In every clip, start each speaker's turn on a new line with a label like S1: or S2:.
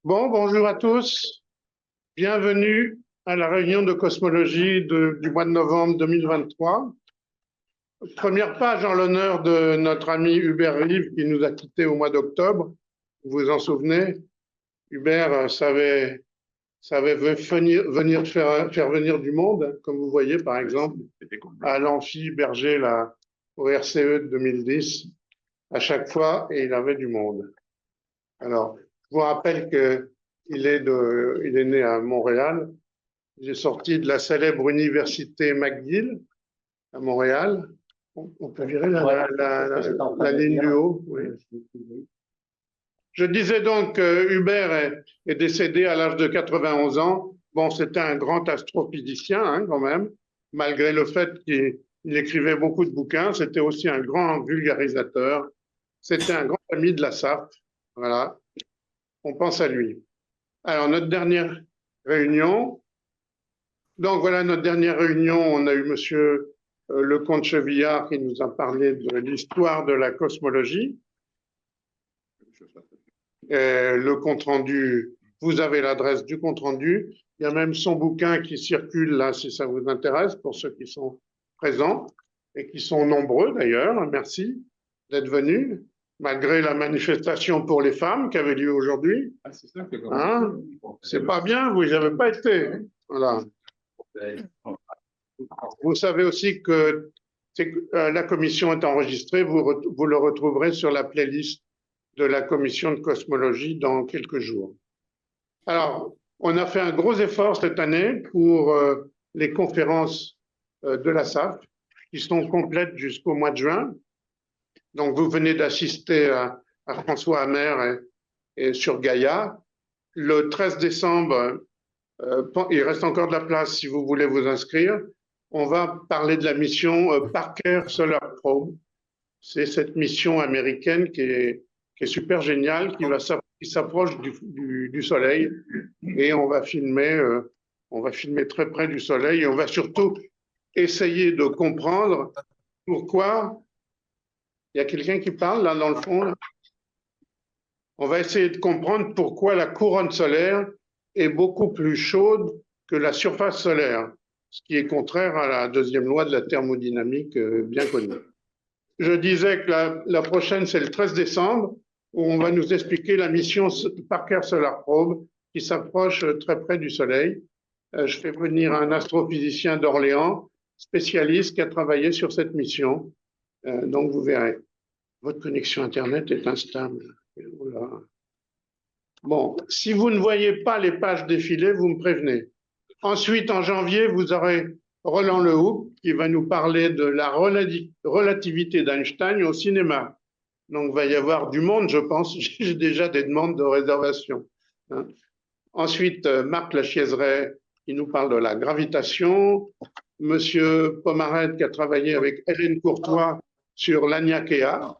S1: Bon, bonjour à tous. Bienvenue à la réunion de cosmologie du mois de novembre 2023. Première page en l'honneur de notre ami Hubert Reeve qui nous a quittés au mois d'octobre. Vous vous en souvenez? Hubert savait faire venir du monde, comme vous voyez par exemple à l'Amphi Berger, au RCE de 2010. À chaque fois, et il avait du monde. Alors, je vous rappelle qu'il est né à Montréal. Il est sorti de la célèbre université McGill à Montréal. On peut virer la ligne du haut. Oui. Je disais donc que Hubert est décédé à l'âge de 91 ans. Bon, c'était un grand astrophysicien, hein, quand même, malgré le fait qu'il écrivait beaucoup de bouquins. C'était aussi un grand vulgarisateur. C'était un grand ami de la SAF. Voilà, on pense à lui. Alors, notre dernière réunion. Donc, voilà, notre dernière réunion, on a eu monsieur Lecomte Chevillard qui nous a parlé de l'histoire de la cosmologie. Le compte-rendu, vous avez l'adresse du compte-rendu. Il y a même son bouquin qui circule là, si ça vous intéresse, pour ceux qui sont présents et qui sont nombreux d'ailleurs. Merci d'être venus, malgré la manifestation pour les femmes qui avait lieu aujourd'hui. Ah, c'est ça que hein? C'est pas bien, vous n'y avez pas été. Voilà. Vous savez aussi que la commission est enregistrée, vous le retrouverez sur la playlist de la commission de cosmologie dans quelques jours. Alors, on a fait un gros effort cette année pour les conférences de la SAF, qui sont complètes jusqu'au mois de juin. Donc, vous venez d'assister à François Hammer et sur Gaïa. Le 13 décembre, il reste encore de la place si vous voulez vous inscrire. On va parler de la mission Parker Solar Probe. C'est cette mission américaine qui est super géniale, qui s'approche du Soleil, et on va filmer très près du Soleil, et on va surtout essayer de comprendre pourquoi. Il y a quelqu'un qui parle là dans le fond là. On va essayer de comprendre pourquoi la couronne solaire est beaucoup plus chaude que la surface solaire, ce qui est contraire à la deuxième loi de la thermodynamique bien connue. Je disais que la prochaine, c'est le 13 décembre, où on va nous expliquer la mission Parker Solar Probe, qui s'approche très près du Soleil. Je fais venir un astrophysicien d'Orléans, spécialiste, qui a travaillé sur cette mission. Donc, vous verrez, votre connexion Internet est instable. Bon, si vous ne voyez pas les pages défiler, vous me prévenez. Ensuite, en janvier, vous aurez Roland Lehoucq qui va nous parler de la relativité d'Einstein au cinéma. Donc, il va y avoir du monde, je pense. J'ai déjà des demandes de réservation. Hein. Ensuite, Marc Lachiaiseray qui nous parle de la gravitation. Monsieur Pomaret qui a travaillé avec Hélène Courtois sur l'Aniakea.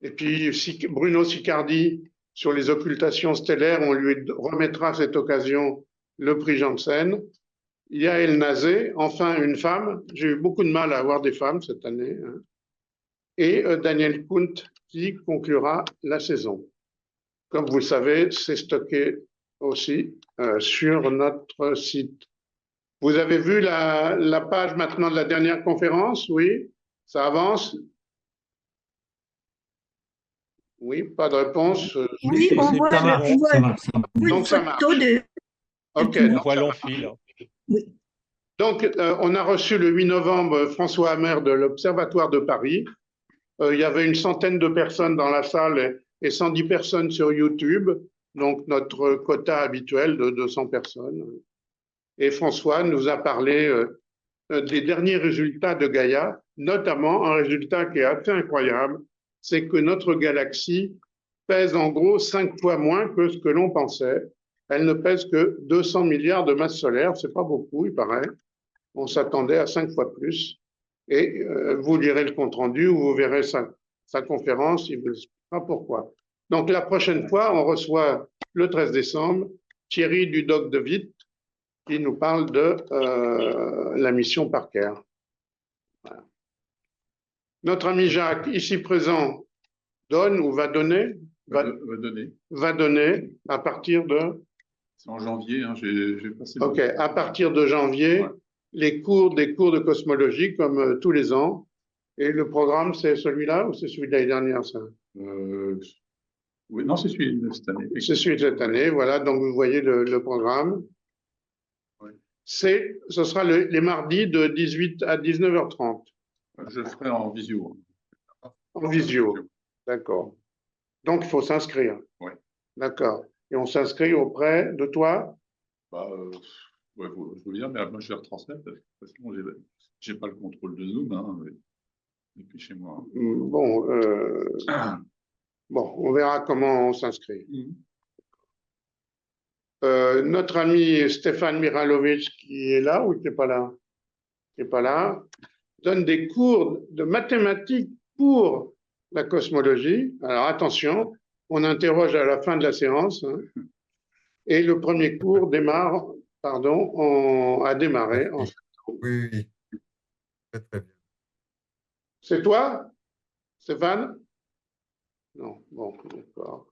S1: Et puis Bruno Sicardi sur les occultations stellaires. On lui remettra à cette occasion le prix Janssen. Yael Nazé, enfin une femme. J'ai eu beaucoup de mal à avoir des femmes cette année. Hein. Et Daniel Kunt qui conclura la saison. Comme vous le savez, c'est stocké aussi sur notre site. Vous avez vu la page maintenant de la dernière conférence? Oui, ça avance? Oui, pas de réponse.
S2: Oui, on voit
S1: donc ça marche. Ok.
S3: On voit long fil.
S2: Oui.
S1: Donc, on a reçu le 8 novembre François Hammer de l'Observatoire de Paris. Il y avait une centaine de personnes dans la salle et 110 personnes sur YouTube, donc notre quota habituel de 200 personnes. Et François nous a parlé des derniers résultats de Gaïa, notamment un résultat qui est assez incroyable, c'est que notre galaxie pèse en gros 5 fois moins que ce que l'on pensait. Elle ne pèse que 200 milliards de masse solaire, c'est pas beaucoup, il paraît. On s'attendait à 5 fois plus. Et vous lirez le compte-rendu ou vous verrez sa conférence, il vous expliquera pourquoi. Donc la prochaine fois, on reçoit le 13 décembre Thierry Dudoc de Witt qui nous parle de la mission Parker. Voilà. Notre ami Jacques, ici présent, donne ou va donner va donner à partir de…
S2: C'est en janvier, hein, j'ai passé…
S1: Ok, à partir de janvier,
S2: ouais.
S1: des cours de cosmologie comme tous les ans. Et le programme, c'est celui-là ou c'est celui de l'année dernière, ça?
S2: Oui, non, c'est celui de cette année.
S1: C'est celui de cette année, voilà. Donc, vous voyez le programme.
S2: Ouais.
S1: Ce sera les mardis de 18 à 19h30.
S2: Je le ferai en visio.
S1: En visio, d'accord. Donc, il faut s'inscrire.
S2: Oui.
S1: D'accord. Et on s'inscrit auprès de toi?
S2: Bah, ouais, je veux bien, mais moi, je vais retransmettre parce que j'ai pas le contrôle de Zoom, hein, depuis chez moi.
S1: Bon, bon, on verra comment on s'inscrit. Notre ami Stéphane Miralovic, qui est là ou qui n'est pas là? Qui n'est pas là, donne des cours de mathématiques pour la cosmologie. Alors attention, on interroge à la fin de la séance. Hein, et le premier cours démarre, a démarré.
S3: Oui, oui, très, très bien.
S1: C'est toi, Stéphane? Non, bon, d'accord.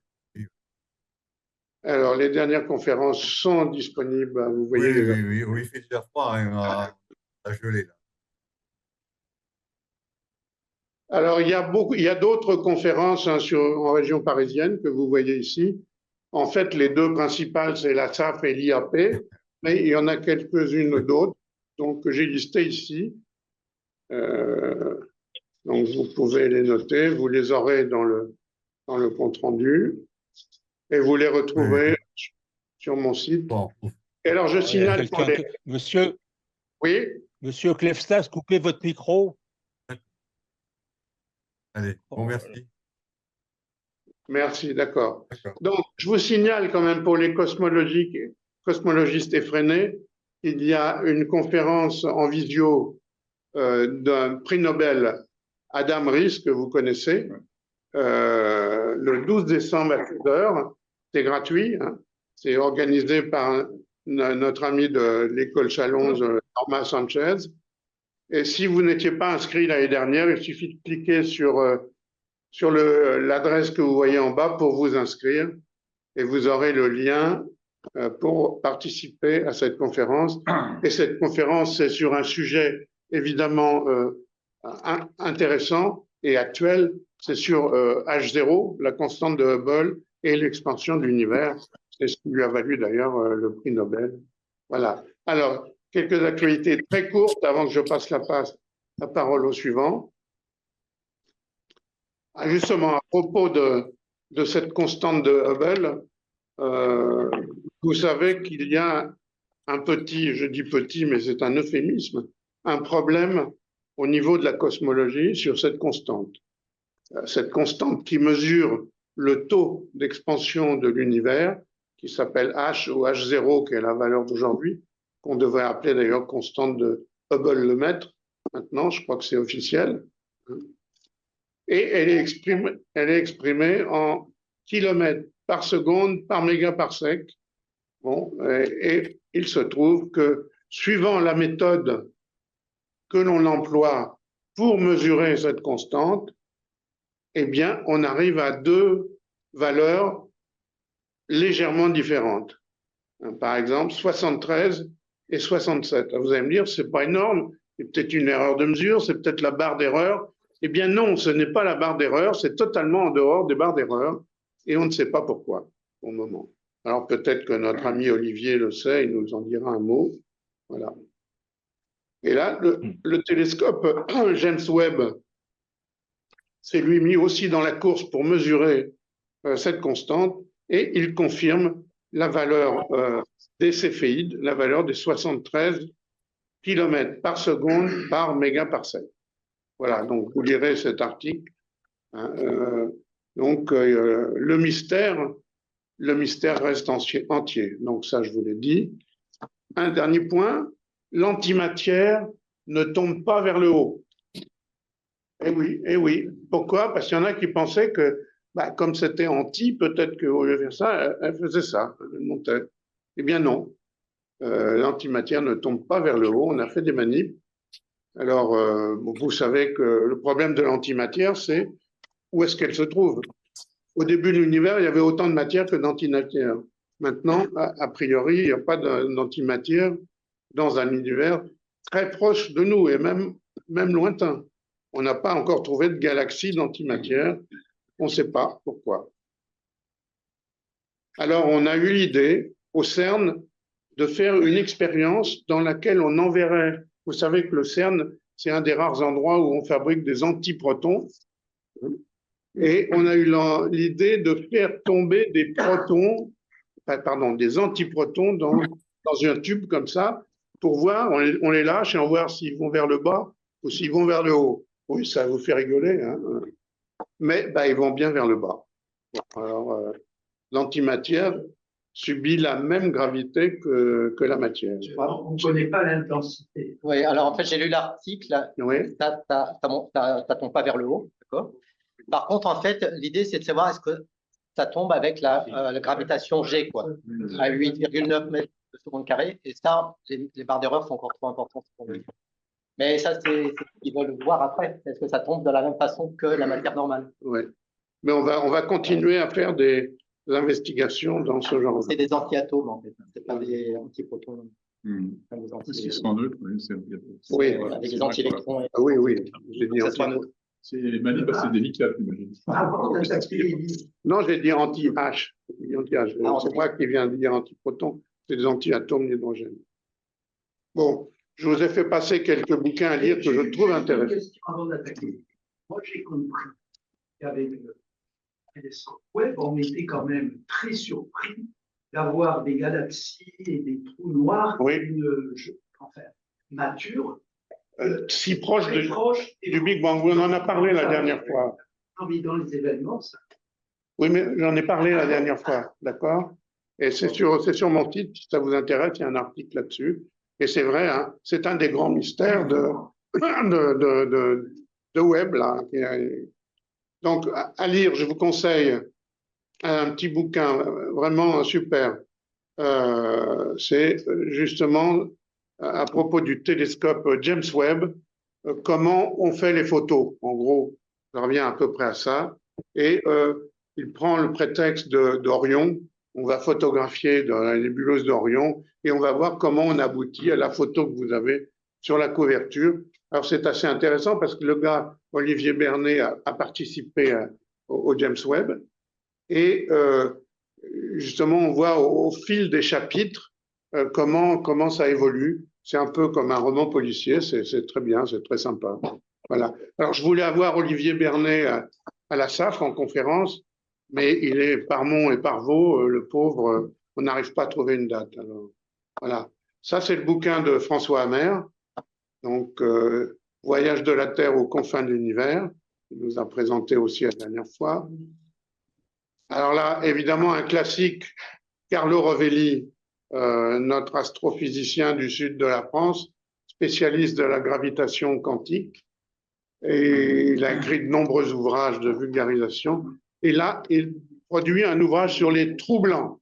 S1: Alors, les dernières conférences sont disponibles, vous voyez.
S3: Oui, il fait déjà froid, hein, à geler, là.
S1: Alors, il y a d'autres conférences hein, en région parisienne que vous voyez ici. En fait, les deux principales, c'est la SAF et l'IAP, mais il y en a quelques-unes d'autres, donc que j'ai listées ici. Donc, vous pouvez les noter, vous les aurez dans le compte-rendu et vous les retrouverez sur mon site.
S3: Bon.
S1: Et alors, je signale pour les…
S4: Monsieur,
S1: oui,
S4: Monsieur Klefstas, coupez votre micro.
S3: Allez, bon, merci.
S1: Merci, d'accord. Donc, je vous signale quand même pour les cosmologistes effrénés, il y a une conférence en visio d'un prix Nobel, Adam Ries, que vous connaissez, le 12 décembre à 16h. C'est gratuit, hein. C'est organisé par notre ami de l'école Chalonge, Norma Sanchez. Et si vous n'étiez pas inscrit l'année dernière, il suffit de cliquer sur l'adresse que vous voyez en bas pour vous inscrire et vous aurez le lien pour participer à cette conférence. Et cette conférence, c'est sur un sujet évidemment intéressant et actuel, c'est sur H0, la constante de Hubble et l'expansion de l'univers. C'est ce qui lui a valu d'ailleurs le prix Nobel. Voilà. Alors, quelques actualités très courtes avant que je passe la parole au suivant. Justement, à propos de cette constante de Hubble, vous savez qu'il y a un petit, je dis petit, mais c'est un euphémisme, un problème au niveau de la cosmologie sur cette constante. Cette constante qui mesure le taux d'expansion de l'univers, qui s'appelle H ou H0, qui est la valeur d'aujourd'hui, qu'on devrait appeler d'ailleurs constante de Hubble-Lemaitre. Maintenant, je crois que c'est officiel. Et elle est exprimée en kilomètres par seconde par mégaparsec. Bon, et il se trouve que suivant la méthode que l'on emploie pour mesurer cette constante, eh bien, on arrive à deux valeurs légèrement différentes. Par exemple, 73 et 67. Vous allez me dire, c'est pas énorme, c'est peut-être une erreur de mesure, c'est peut-être la barre d'erreur. Eh bien non, ce n'est pas la barre d'erreur, c'est totalement en dehors des barres d'erreur et on ne sait pas pourquoi au moment. Alors peut-être que notre ami Olivier le sait, il nous en dira un mot. Voilà. Et là, le télescope James Webb s'est lui mis aussi dans la course pour mesurer cette constante et il confirme la valeur des céphéides, la valeur des 73 km par seconde par mégaparsec. Voilà, donc vous lirez cet article. Hein, le mystère reste entier. Donc ça, je vous l'ai dit. Un dernier point, l'antimatière ne tombe pas vers le haut. Eh oui. Pourquoi? Parce qu'il y en a qui pensaient que, comme c'était anti, peut-être qu'au lieu de faire ça, elle faisait ça, elle montait. Eh bien non, l'antimatière ne tombe pas vers le haut. On a fait des manips. Alors, vous savez que le problème de l'antimatière, c'est où est-ce qu'elle se trouve? au début de l'univers, il y avait autant de matière que d'antimatière. Maintenant, a priori, il n'y a pas d'antimatière dans un univers très proche de nous et même lointain. On n'a pas encore trouvé de galaxie d'antimatière. On ne sait pas pourquoi. Alors, on a eu l'idée au CERN de faire une expérience dans laquelle on enverrait. Vous savez que le CERN, c'est un des rares endroits où on fabrique des antiprotons. Et on a eu l'idée de faire tomber des protons, pardon, des antiprotons dans un tube comme ça, pour voir, on les lâche et on voit s'ils vont vers le bas ou s'ils vont vers le haut. Oui, ça vous fait rigoler, hein, mais ils vont bien vers le bas. Alors, l'antimatière subit la même gravité que la matière.
S5: On ne connaît pas l'intensité.
S6: Oui, alors en fait, j'ai lu l'article,
S1: Oui.
S6: ça tombe pas vers le haut, d'accord? Par contre, en fait, l'idée, c'est de savoir est-ce que ça tombe avec la gravitation G, quoi, à 8,9 mètres de seconde carré, et ça, les barres d'erreur sont encore trop importantes pour nous. Mais ça, c'est ce qu'ils veulent voir après. Est-ce que ça tombe de la même façon que la matière normale?
S1: Oui. Mais on va continuer à faire des investigations dans ce genre.
S6: C'est des antiatomes, en fait. C'est pas des antiprotons.
S2: Parce qu'ils sont neutres, oui.
S1: Oui.
S6: Avec des anti-électrons.
S1: Ah oui, oui. J'ai dit
S2: C'est délicat, j'imagine.
S1: Non, j'ai dit anti-H. C'est moi qui viens de dire antiproton. C'est des anti-atomes d'hydrogène. Bon, je vous ai fait passer quelques bouquins à lire que je trouve intéressants.
S5: Avant d'attaquer, moi j'ai compris qu'avec le télescope Webb, on était quand même très surpris d'avoir des galaxies et des trous noirs nature
S1: si proche du Big Bang. On en a parlé la dernière fois.
S5: Non, mais dans les événements, ça.
S1: Oui, mais j'en ai parlé la dernière fois, d'accord? Et c'est sur mon site, si ça vous intéresse, il y a un article là-dessus. Et c'est vrai, hein, c'est un des grands mystères de Webb, là. Donc, à lire, je vous conseille un petit bouquin vraiment super. C'est justement à propos du télescope James Webb, comment on fait les photos. En gros, ça revient à peu près à ça. Et il prend le prétexte d'Orion. On va photographier dans la nébuleuse d'Orion et on va voir comment on aboutit à la photo que vous avez sur la couverture. Alors, c'est assez intéressant parce que le gars, Olivier Bernet, a participé au James Webb. Et justement, on voit au fil des chapitres comment ça évolue. C'est un peu comme un roman policier, c'est très bien, c'est très sympa. Voilà. Alors, je voulais avoir Olivier Bernet à la SAF en conférence, mais il est par Mont et par Vaux, le pauvre, on n'arrive pas à trouver une date. Alors, voilà. Ça, c'est le bouquin de François Hammer, donc Voyage de la Terre aux confins de l'univers, il nous a présenté aussi la dernière fois. Alors là, évidemment, un classique, Carlo Rovelli, notre astrophysicien du sud de la France, spécialiste de la gravitation quantique. Et il a écrit de nombreux ouvrages de vulgarisation. Et là, il produit un ouvrage sur les trous blancs.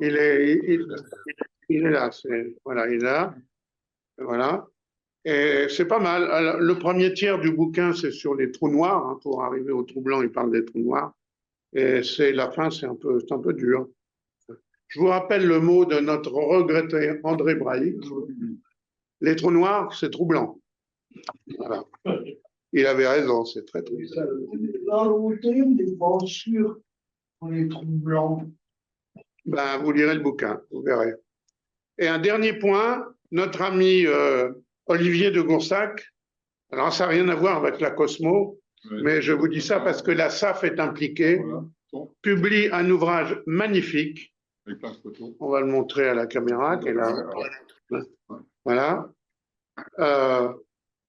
S1: Il est là. Voilà, il est là. Voilà. Et c'est pas mal. Alors, le premier tiers du bouquin, c'est sur les trous noirs. Hein. Pour arriver aux trous blancs, il parle des trous noirs. Et la fin, c'est un peu dur. Je vous rappelle le mot de notre regretté André Braic. Les trous noirs, c'est trous blancs. Voilà. Il avait raison, c'est très triste.
S5: Dans le routine des brochures pour les trous blancs.
S1: Vous lirez le bouquin, vous verrez. Et un dernier point, notre ami Olivier de Goursac, alors ça n'a rien à voir avec la Cosmo, mais je vous dis ça parce que la SAF est impliquée, publie un ouvrage magnifique. On va le montrer à la caméra qui est là. Voilà.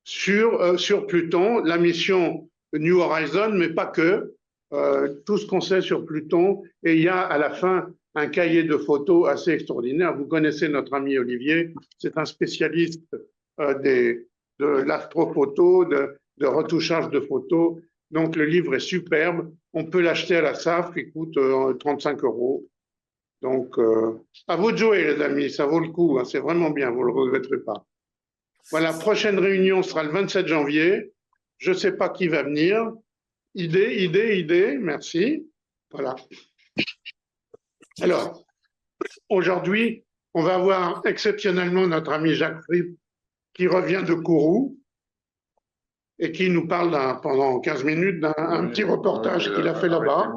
S1: Sur Pluton, la mission New Horizon, mais pas que. Tout ce qu'on sait sur Pluton, et il y a à la fin un cahier de photos assez extraordinaire. Vous connaissez notre ami Olivier, c'est un spécialiste de l'astrophoto, de retouchage de photos. Donc le livre est superbe. On peut l'acheter à la SAF, il coûte 35 €. Donc à vous de jouer, les amis, ça vaut le coup, hein, c'est vraiment bien, vous ne le regretterez pas. Voilà, prochaine réunion sera le 27 janvier. Je ne sais pas qui va venir. Idée, merci. Voilà. Alors, aujourd'hui, on va voir exceptionnellement notre ami Jacques Fripp qui revient de Kourou et qui nous parle pendant 15 minutes d'un petit reportage qu'il a fait là-bas.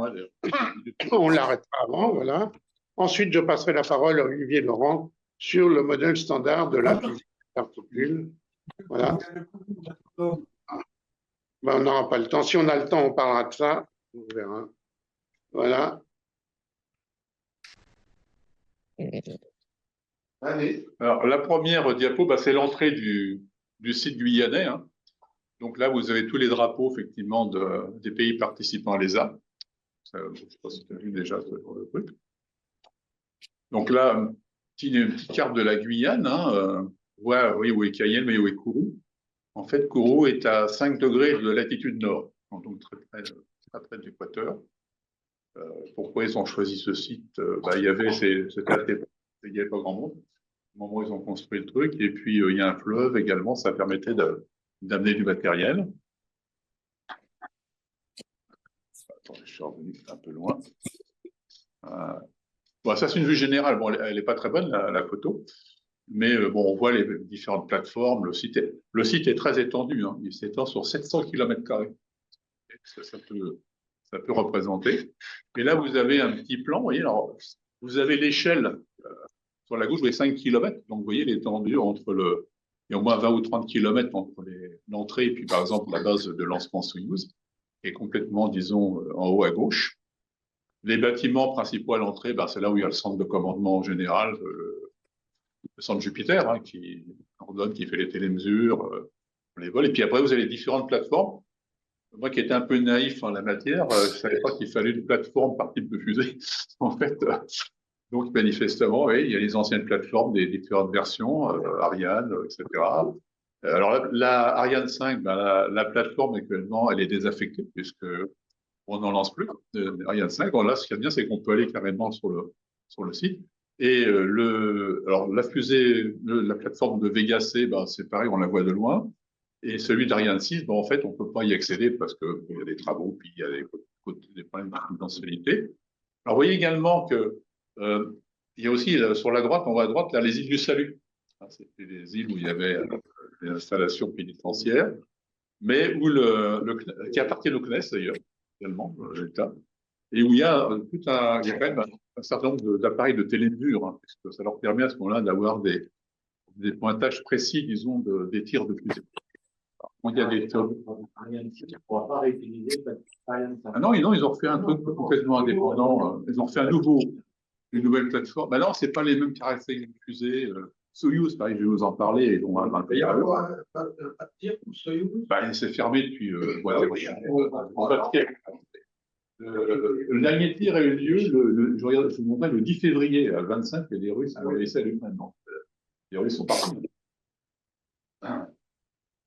S1: On l'arrêtera avant, voilà. Ensuite, je passerai la parole à Olivier Laurent sur le modèle standard de la physique des particules. Voilà. Ben, on n'aura pas le temps. Si on a le temps, on parlera de ça. On verra. Voilà. Allez.
S2: Alors, la première diapo, bah, c'est l'entrée du site guyanais, hein. Donc là, vous avez tous les drapeaux, effectivement, des pays participants à l'ESA. Je ne sais pas si tu as vu déjà ce genre de truc. Donc là, une petite carte de la Guyane, hein, oui, où est Cayenne, mais où est Kourou. En fait, Kourou est à 5 degrés de latitude nord, donc très près de l'équateur. Pourquoi ils ont choisi ce site? Il y avait, il n'y avait pas grand monde. Au moment où ils ont construit le truc, et puis il y a un fleuve également, ça permettait d'amener du matériel. Attends, je suis revenu un peu loin. Bon, ça, c'est une vue générale. Bon, elle n'est pas très bonne, la photo. Mais bon, on voit les différentes plateformes. Le site est très étendu, hein. Il s'étend sur 700 km². Ça peut représenter. Et là, vous avez un petit plan. Vous voyez, alors, vous avez l'échelle sur la gauche, vous avez 5 km. Donc, vous voyez l'étendue il y a au moins 20 ou 30 km entre l'entrée et puis, par exemple, la base de lancement Soyouz, qui est complètement, disons, en haut à gauche. Les bâtiments principaux à l'entrée, c'est là où il y a le centre de commandement général, le centre Jupiter, hein, qui ordonne, qui fait les télémesures, les vols. Et puis après, vous avez les différentes plateformes. Moi qui étais un peu naïf en la matière, je ne savais pas qu'il fallait une plateforme par type de fusée. En fait, donc manifestement, oui, il y a les anciennes plateformes des différentes versions, Ariane, etc. Alors la Ariane 5, la plateforme actuellement, elle est désaffectée puisque on n'en lance plus. Ariane 5, là, ce qu'il y a bien, c'est qu'on peut aller carrément sur le site. Et alors la fusée, la plateforme de Vega C, c'est pareil, on la voit de loin. Et celui d'Ariane 6, en fait, on ne peut pas y accéder parce qu'il y a des travaux, puis il y a des problèmes de confidentialité. Alors, vous voyez également que il y a aussi, sur la droite, on voit à droite, là, les îles du Salut. C'était des îles où il y avait des installations pénitentiaires, mais qui appartiennent au CNES, d'ailleurs, également, l'État, et où il y a quand même un certain nombre d'appareils de télémesure, hein, parce que ça leur permet à ce moment-là d'avoir des pointages précis, disons, des tirs de fusée. Il y a des non, ils ont refait un truc complètement indépendant. Ils ont fait une nouvelle plateforme. Non, c'est pas les mêmes caractéristiques de fusée. Soyouz, pareil, je vais vous en parler. Et on va
S5: Il y a pas de tir pour Soyouz?
S2: il s'est fermé depuis. Le dernier tir a eu lieu, je vous montrais, le 10 février à 25, et les Russes ont laissé allumer maintenant. Les Russes sont partis.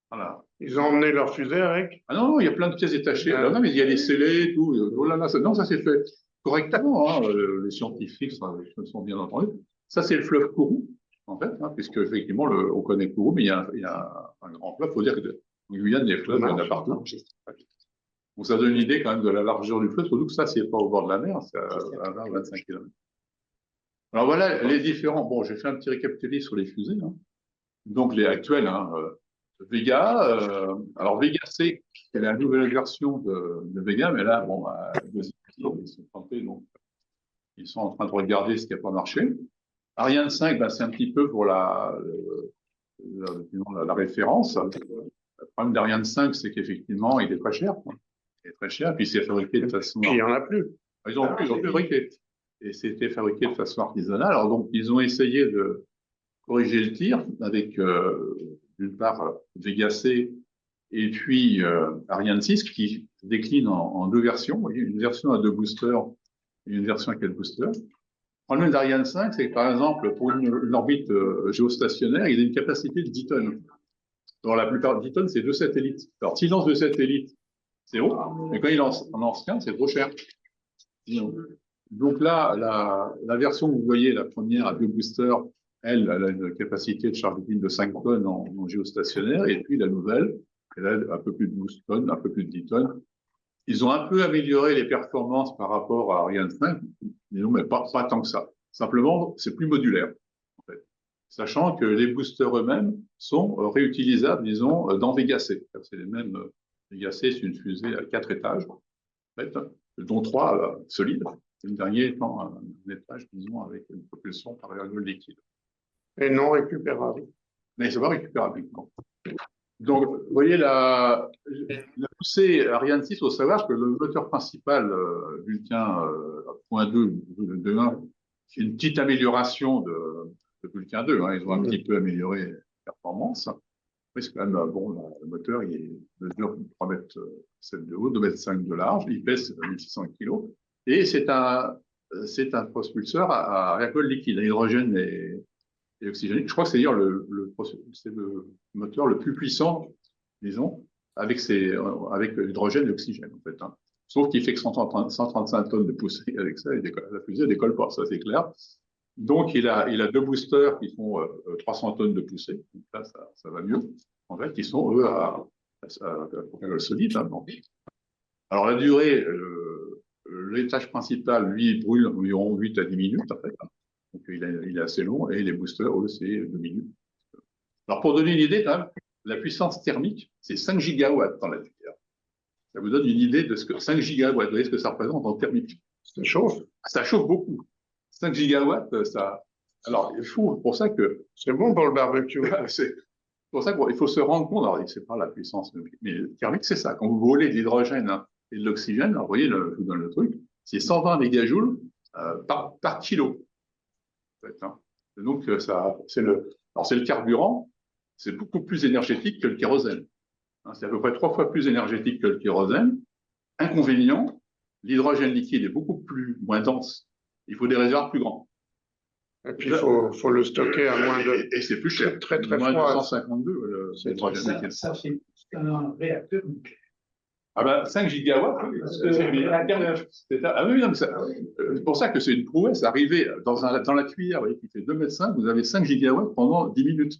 S2: Voilà.
S1: Ils ont emmené leur fusée avec?
S2: Ah non, il y a plein de pièces détachées. Non, mais il y a les scellés, tout. Oh là là, non, ça s'est fait correctement, hein. Les scientifiques se sont bien entendus. Ça, c'est le fleuve Kourou, en fait, hein, puisque effectivement, on connaît Kourou, mais il y a un grand fleuve. Il faut dire que en Guyane, les fleuves, il y en a partout. Donc, ça donne une idée quand même de la largeur du fleuve, surtout que ça, c'est pas au bord de la mer, c'est à 20-25 km. Alors voilà les différents. Bon, j'ai fait un petit récapitulatif sur les fusées, hein. Donc les actuelles, hein, Vega, alors Vega C, c'est la nouvelle version de Vega, mais là, ils sont tentés, donc ils sont en train de regarder ce qui n'a pas marché. Ariane 5, c'est un petit peu pour la référence. Le problème d'Ariane 5, c'est qu'effectivement, il est très cher. Il est très cher, puis c'est fabriqué de façon.
S1: Il n'y en a plus.
S2: Ils ont plus fabriqué. Et c'était fabriqué de façon artisanale. Alors donc, ils ont essayé de corriger le tir avec d'une part Vega C et puis Ariane 6 qui décline en deux versions. Vous voyez, une version à 2 boosters et une version à 4 boosters. Le problème d'Ariane 5, c'est que par exemple, pour une orbite géostationnaire, il a une capacité de 10 tonnes. Alors la plupart de 10 tonnes, c'est 2 satellites. Alors s'il lance 2 satellites, c'est haut, mais quand il lance 15, c'est trop cher. Donc là, la version que vous voyez, la première à 2 boosters, elle a une capacité de charge de 5 tonnes en géostationnaire, et puis la nouvelle, elle a un peu plus de 12 tonnes, un peu plus de 10 tonnes. Ils ont un peu amélioré les performances par rapport à Ariane 5, disons, mais pas tant que ça. Simplement, c'est plus modulaire, en fait. Sachant que les boosters eux-mêmes sont réutilisables, disons, dans Vega C. C'est les mêmes. Vega C, c'est une fusée à 4 étages, en fait, dont 3 solides. Le dernier étant un étage, disons, avec une propulsion par ergol liquide.
S1: Et non récupérable.
S2: Mais c'est pas récupérable. Non. Donc, vous voyez, la poussée Ariane 6, il faut savoir que le moteur principal Vulcain 0.2 de 1, c'est une petite amélioration de Vulcain 2. Hein, ils ont un petit peu amélioré les performances. Mais c'est quand même, bon, le moteur, il mesure 3,7 m de haut, 2,5 m de large, il pèse 1600 kg. Et c'est un propulseur à ergol liquide, à hydrogène et oxygénique. Je crois que c'est d'ailleurs le moteur le plus puissant, disons, avec l'hydrogène et l'oxygène, en fait. Hein. Sauf qu'il fait que 135 tonnes de poussée avec ça, la fusée ne décolle pas, ça c'est clair. Donc il a 2 boosters qui font 300 tonnes de poussée. Donc là, ça va mieux. En fait, ils sont, eux, à solide. Hein, donc. Alors la durée, l'étage principal, lui, brûle environ 8 à 10 minutes, en fait. Donc il est assez long, et les boosters, eux, c'est 2 minutes. Alors pour donner une idée, quand même, la puissance thermique, c'est 5 gigawatts dans la Terre. Ça vous donne une idée de ce que 5 gigawatts, vous voyez ce que ça représente en thermique.
S1: Ça chauffe.
S2: Ça chauffe beaucoup. 5 gigawatts, ça. Alors, il faut, pour ça que.
S1: C'est bon pour le barbecue.
S2: C'est pour ça qu'il faut se rendre compte. Alors, c'est pas la puissance, mais thermique, c'est ça. Quand vous brûlez de l'hydrogène et de l'oxygène, alors, vous voyez, je vous donne le truc, c'est 120 mégajoules par kilo. En fait, hein. Donc, c'est le carburant, c'est beaucoup plus énergétique que le kérosène. Hein, c'est à peu près 3 fois plus énergétique que le kérosène. Inconvénient, l'hydrogène liquide est moins dense. Il faut des réservoirs plus grands.
S1: Et puis, il faut le stocker à moins de.
S2: Et c'est plus cher.
S1: Très
S2: moins
S1: froid.
S2: de 152, l'hydrogène liquide.
S5: Ça fait un réacteur nucléaire.
S2: Ah ben, 5 gigawatts, ah oui, non, mais c'est pour ça que c'est une prouesse. Arriver dans la cuillère, vous voyez, qui fait 2,5 m, vous avez 5 gigawatts pendant 10 minutes.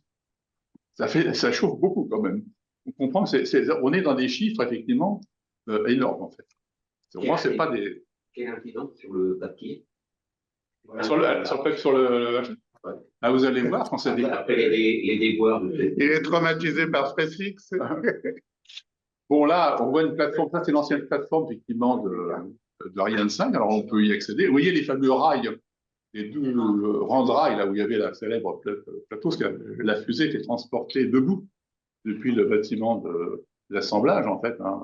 S2: Ça chauffe beaucoup quand même. On comprend que on est dans des chiffres, effectivement, énormes, en fait. Au moins, c'est pas des.
S7: Quelle incidence sur le papier?
S2: Sur le. Ouais. Ah, vous allez voir quand c'est des.
S7: Après les déboires.
S1: Il est traumatisé par SpaceX.
S2: Bon, là, on voit une plateforme. Ça, c'est l'ancienne plateforme, effectivement, de Ariane 5. Alors, on peut y accéder. Vous voyez les fameux rails, les 2 rangs de rails, là où il y avait la célèbre plateau, parce que la fusée était transportée debout depuis le bâtiment d'assemblage, en fait. Hein.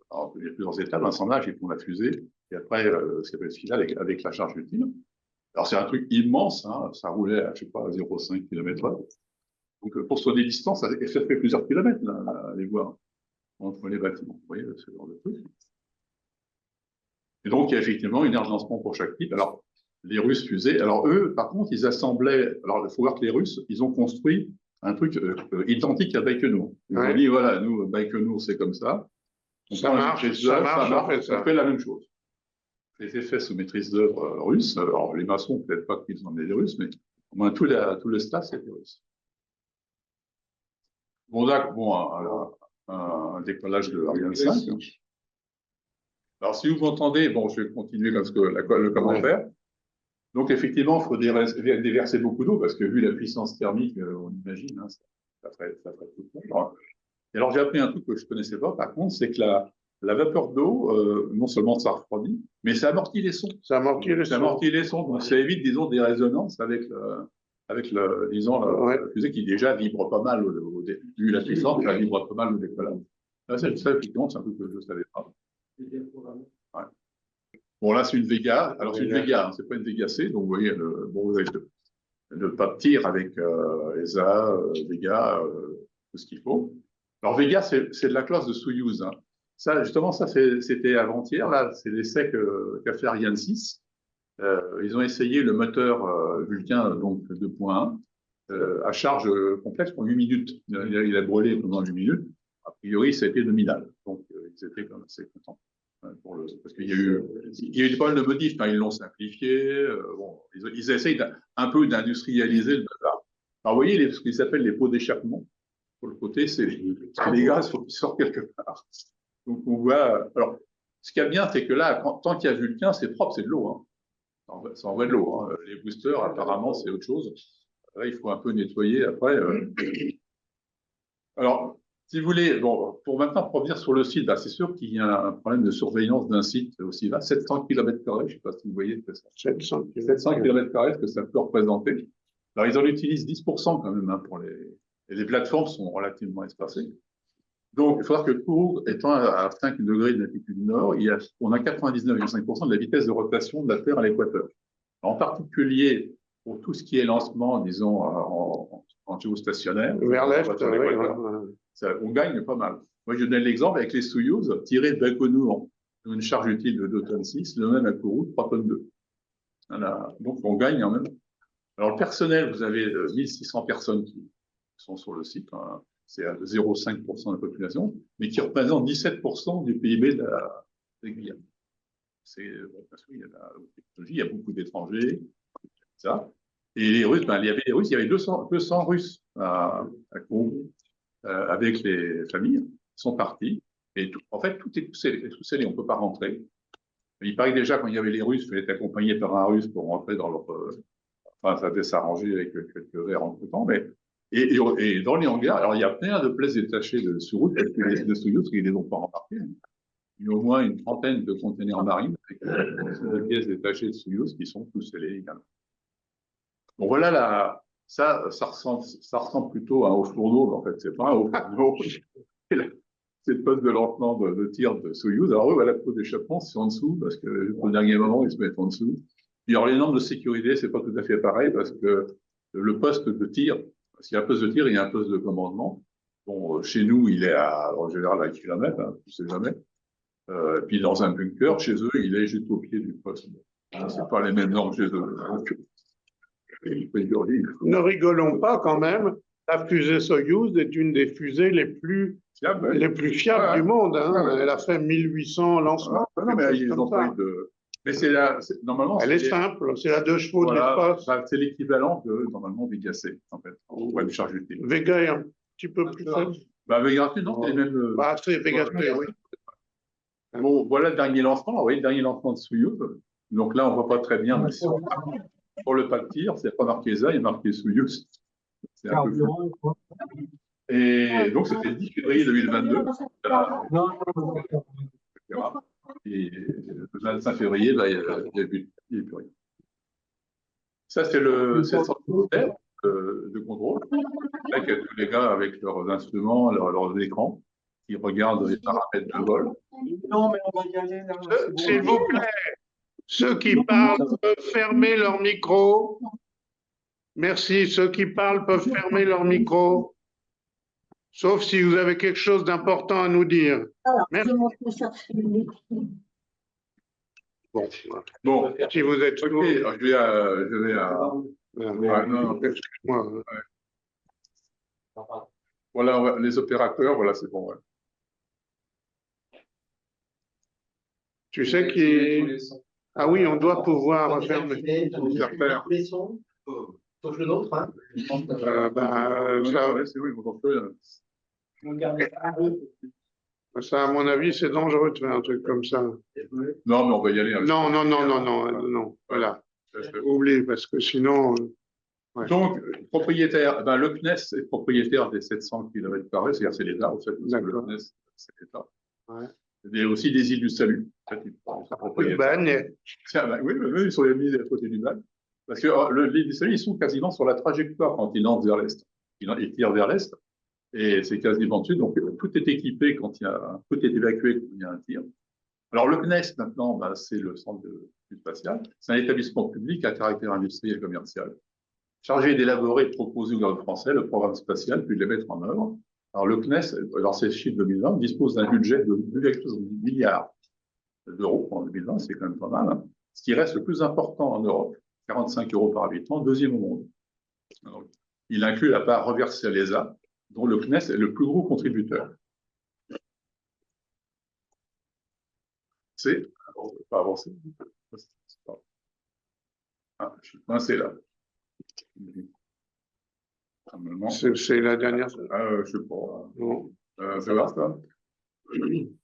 S2: Alors, il y a plusieurs étapes d'assemblage, ils font la fusée, et après, ce qu'il y avait le final avec la charge utile. Alors, c'est un truc immense, hein, ça roulait à, je sais pas, 0,5 km/h. Donc, pour sur des distances, ça fait plusieurs kilomètres, là, les voir entre les bâtiments. Vous voyez, ce genre de truc. Et donc, il y a effectivement une agencement pour chaque type. Alors, les Russes fusées, alors eux, par contre, ils assemblaient, alors il faut voir que les Russes, ils ont construit un truc identique à Baïkonour. Ils ont dit, voilà, nous, Baïkonour, c'est comme ça.
S1: Ça marche,
S2: on fait la même chose. C'est fait sous maîtrise d'œuvre russe. Alors, les maçons, peut-être pas qu'ils ont des Russes, mais au moins tout le staff, c'est des Russes. Bon, d'accord, un décollage de Ariane 5. Alors, si vous m'entendez, bon, je vais continuer comme le commentaire. Donc, effectivement, il faut déverser beaucoup d'eau, parce que vu la puissance thermique, on imagine, hein, ça ferait tout le monde. Et alors, j'ai appris un truc que je ne connaissais pas, par contre, c'est que la vapeur d'eau, non seulement ça refroidit, mais ça amortit les sons.
S1: Ça amortit les sons.
S2: Donc ça évite, disons, des résonances avec la fusée qui déjà vibre pas mal au début. Vu la puissance, ça vibre pas mal au décollage. Là, ça, effectivement, c'est un truc que je ne savais pas. Ouais. Bon, là, c'est une Vega. Alors, c'est une Vega, hein, c'est pas une Vega C. Donc, vous voyez, vous avez le pas de tir avec ESA, Vega, tout ce qu'il faut. Alors, Vega, c'est de la classe de Soyouz. Hein. Ça, justement, c'était avant-hier. Là, c'est l'essai qu'a fait Ariane 6. Ils ont essayé le moteur Vulcain, donc 2.1, à charge complexe pour 8 minutes. Il a brûlé pendant 8 minutes. A priori, ça a été nominal. Donc, ils étaient quand même assez contents. Parce qu'il y a eu des problèmes de modif, hein, ils l'ont simplifié. Bon, ils essayent un peu d'industrialiser le bazar. Alors, vous voyez ce qu'ils appellent les pots d'échappement. Pour le côté, c'est les gaz qui sortent quelque part. Donc, on voit. Alors, Ce qu'il y a bien, c'est que là, tant qu'il y a Vulcain, c'est propre, c'est de l'eau. Hein. C'est en vrai de l'eau. Hein. Les boosters, apparemment, c'est autre chose. Là, il faut un peu nettoyer après. Alors, si vous voulez, bon, pour maintenant revenir sur le site, bah, c'est sûr qu'il y a un problème de surveillance d'un site aussi vaste. 700 km², je ne sais pas si vous voyez ce que c'est.
S1: 700
S2: 700 km², ce que ça peut représenter. Alors, ils en utilisent 10% quand même, hein, et les plateformes sont relativement espacées. Donc, il faut savoir que Kourou, étant à 5 degrés de latitude nord, on a 99,5% de la vitesse de rotation de la Terre à l'équateur. En particulier, pour tout ce qui est lancement, disons, en géostationnaire.
S1: Vers l'est,
S2: On gagne pas mal. Moi, je donne l'exemple avec les Soyouz, tirés de Baïkonour, une charge utile de 2,6 tonnes, le même à Kourou, 3,2 tonnes. Voilà. Donc, on gagne en même. Alors, le personnel, vous avez 1600 personnes qui sont sur le site. Hein. C'est à 0,5% de la population, mais qui représente 17% du PIB de la Guyane. C'est parce qu'il y a la technologie, il y a beaucoup d'étrangers, ça. Et les Russes, il y avait 200 Russes à Kourou, avec les familles, ils sont partis. Et en fait, tout est scellé, on ne peut pas rentrer. Il paraît que déjà, quand il y avait les Russes, il fallait être accompagné par un Russe pour rentrer dans leur. Enfin, ça devait s'arranger avec quelques verres entre temps, mais. Et dans les hangars, alors il y a plein de pièces détachées de Soyouz, de Soyouz, qui ne les ont pas embarquées. Il y a au moins une trentaine de conteneurs marines avec des pièces détachées de Soyouz qui sont tous scellés également. Bon, voilà ça ressemble plutôt à un haut fourneau, en fait, c'est pas un haut fourneau. C'est le poste de lancement de tir de Soyouz. Alors eux, la peau d'échappement, c'est en dessous, parce que au dernier moment, ils se mettent en dessous. Puis alors les normes de sécurité, c'est pas tout à fait pareil, parce que le poste de tir, s'il y a un poste de tir, il y a un poste de commandement. Bon, chez nous, il est en général à 1 kilomètre, hein, je sais jamais. Puis dans un bunker, chez eux, il est juste au pied du poste. C'est pas les mêmes normes chez eux. Donc,
S1: ne rigolons pas quand même. La fusée Soyouz est une des fusées les plus fiables du monde. Hein. Elle a fait 1800 lancements.
S2: Non, mais ils ont pas eu de. Mais normalement.
S1: Elle est simple, c'est la 2 chevaux de l'espace.
S2: C'est l'équivalent normalement Vega C, en fait, ou charge utile.
S1: Vega est un petit peu plus faible.
S2: Vega C, non, c'est les mêmes.
S1: C'est Vega C, oui.
S2: Bon, voilà le dernier lancement. Vous voyez le dernier lancement de Soyouz. Donc là, on ne voit pas très bien, mais pour le pas de tir, c'est pas marqué ça, il y a marqué Soyouz. C'est un peu flou. Et donc, c'était le 10 février 2022. Et le 25 février, il n'y a plus rien. Ça, c'est le centre de contrôle. Là, il y a tous les gars avec leurs instruments, leurs écrans, qui regardent les paramètres de vol.
S5: Non, mais on va y aller là.
S1: S'il vous plaît, ceux qui parlent peuvent fermer leur micro. Merci. Ceux qui parlent peuvent fermer leur micro. Sauf si vous avez quelque chose d'important à nous dire. Merci. Bon, si vous êtes
S2: OK, je vais à... non,
S1: excuse-moi.
S2: Voilà, les opérateurs, voilà, c'est bon. Ouais.
S1: Tu sais qu'il... Ah oui, on doit pouvoir fermer.
S6: Les sons, sauf le nôtre. Hein.
S1: Ça, à mon avis, c'est dangereux de faire un truc comme ça.
S2: Non, mais on va y aller.
S1: Non. Voilà. Oublie, parce que sinon...
S2: Ouais. Donc, propriétaire, le CNES est propriétaire des 700 km², c'est-à-dire c'est l'État, en fait. Le CNES, c'est l'État. Ouais. Il y a aussi des îles du Salut. En fait, oui, ils sont mis à côté du Ban. Parce que l'île du Salut, ils sont quasiment sur la trajectoire quand ils lancent vers l'Est. Ils tirent vers l'Est. Et c'est quasiment dessus. Donc, tout est équipé tout est évacué quand il y a un tir. Alors, le CNES, maintenant, c'est le centre d'études spatiales. C'est un établissement public à caractère industriel et commercial, chargé d'élaborer et de proposer au gouvernement français le programme spatial, puis de les mettre en œuvre. Alors, le CNES, dans ses chiffres 2020, dispose d'un budget de 2,12 milliards d'euros en 2020, c'est quand même pas mal. Hein. Ce qui reste le plus important en Europe, 45 € par habitant, deuxième au monde. Alors, il inclut la part reversée à l'ESA, dont le CNES est le plus gros contributeur. Je ne peux pas avancer. Ah, je suis coincé là.
S1: C'est la dernière.
S2: Je sais pas. Non. Ça va, ça?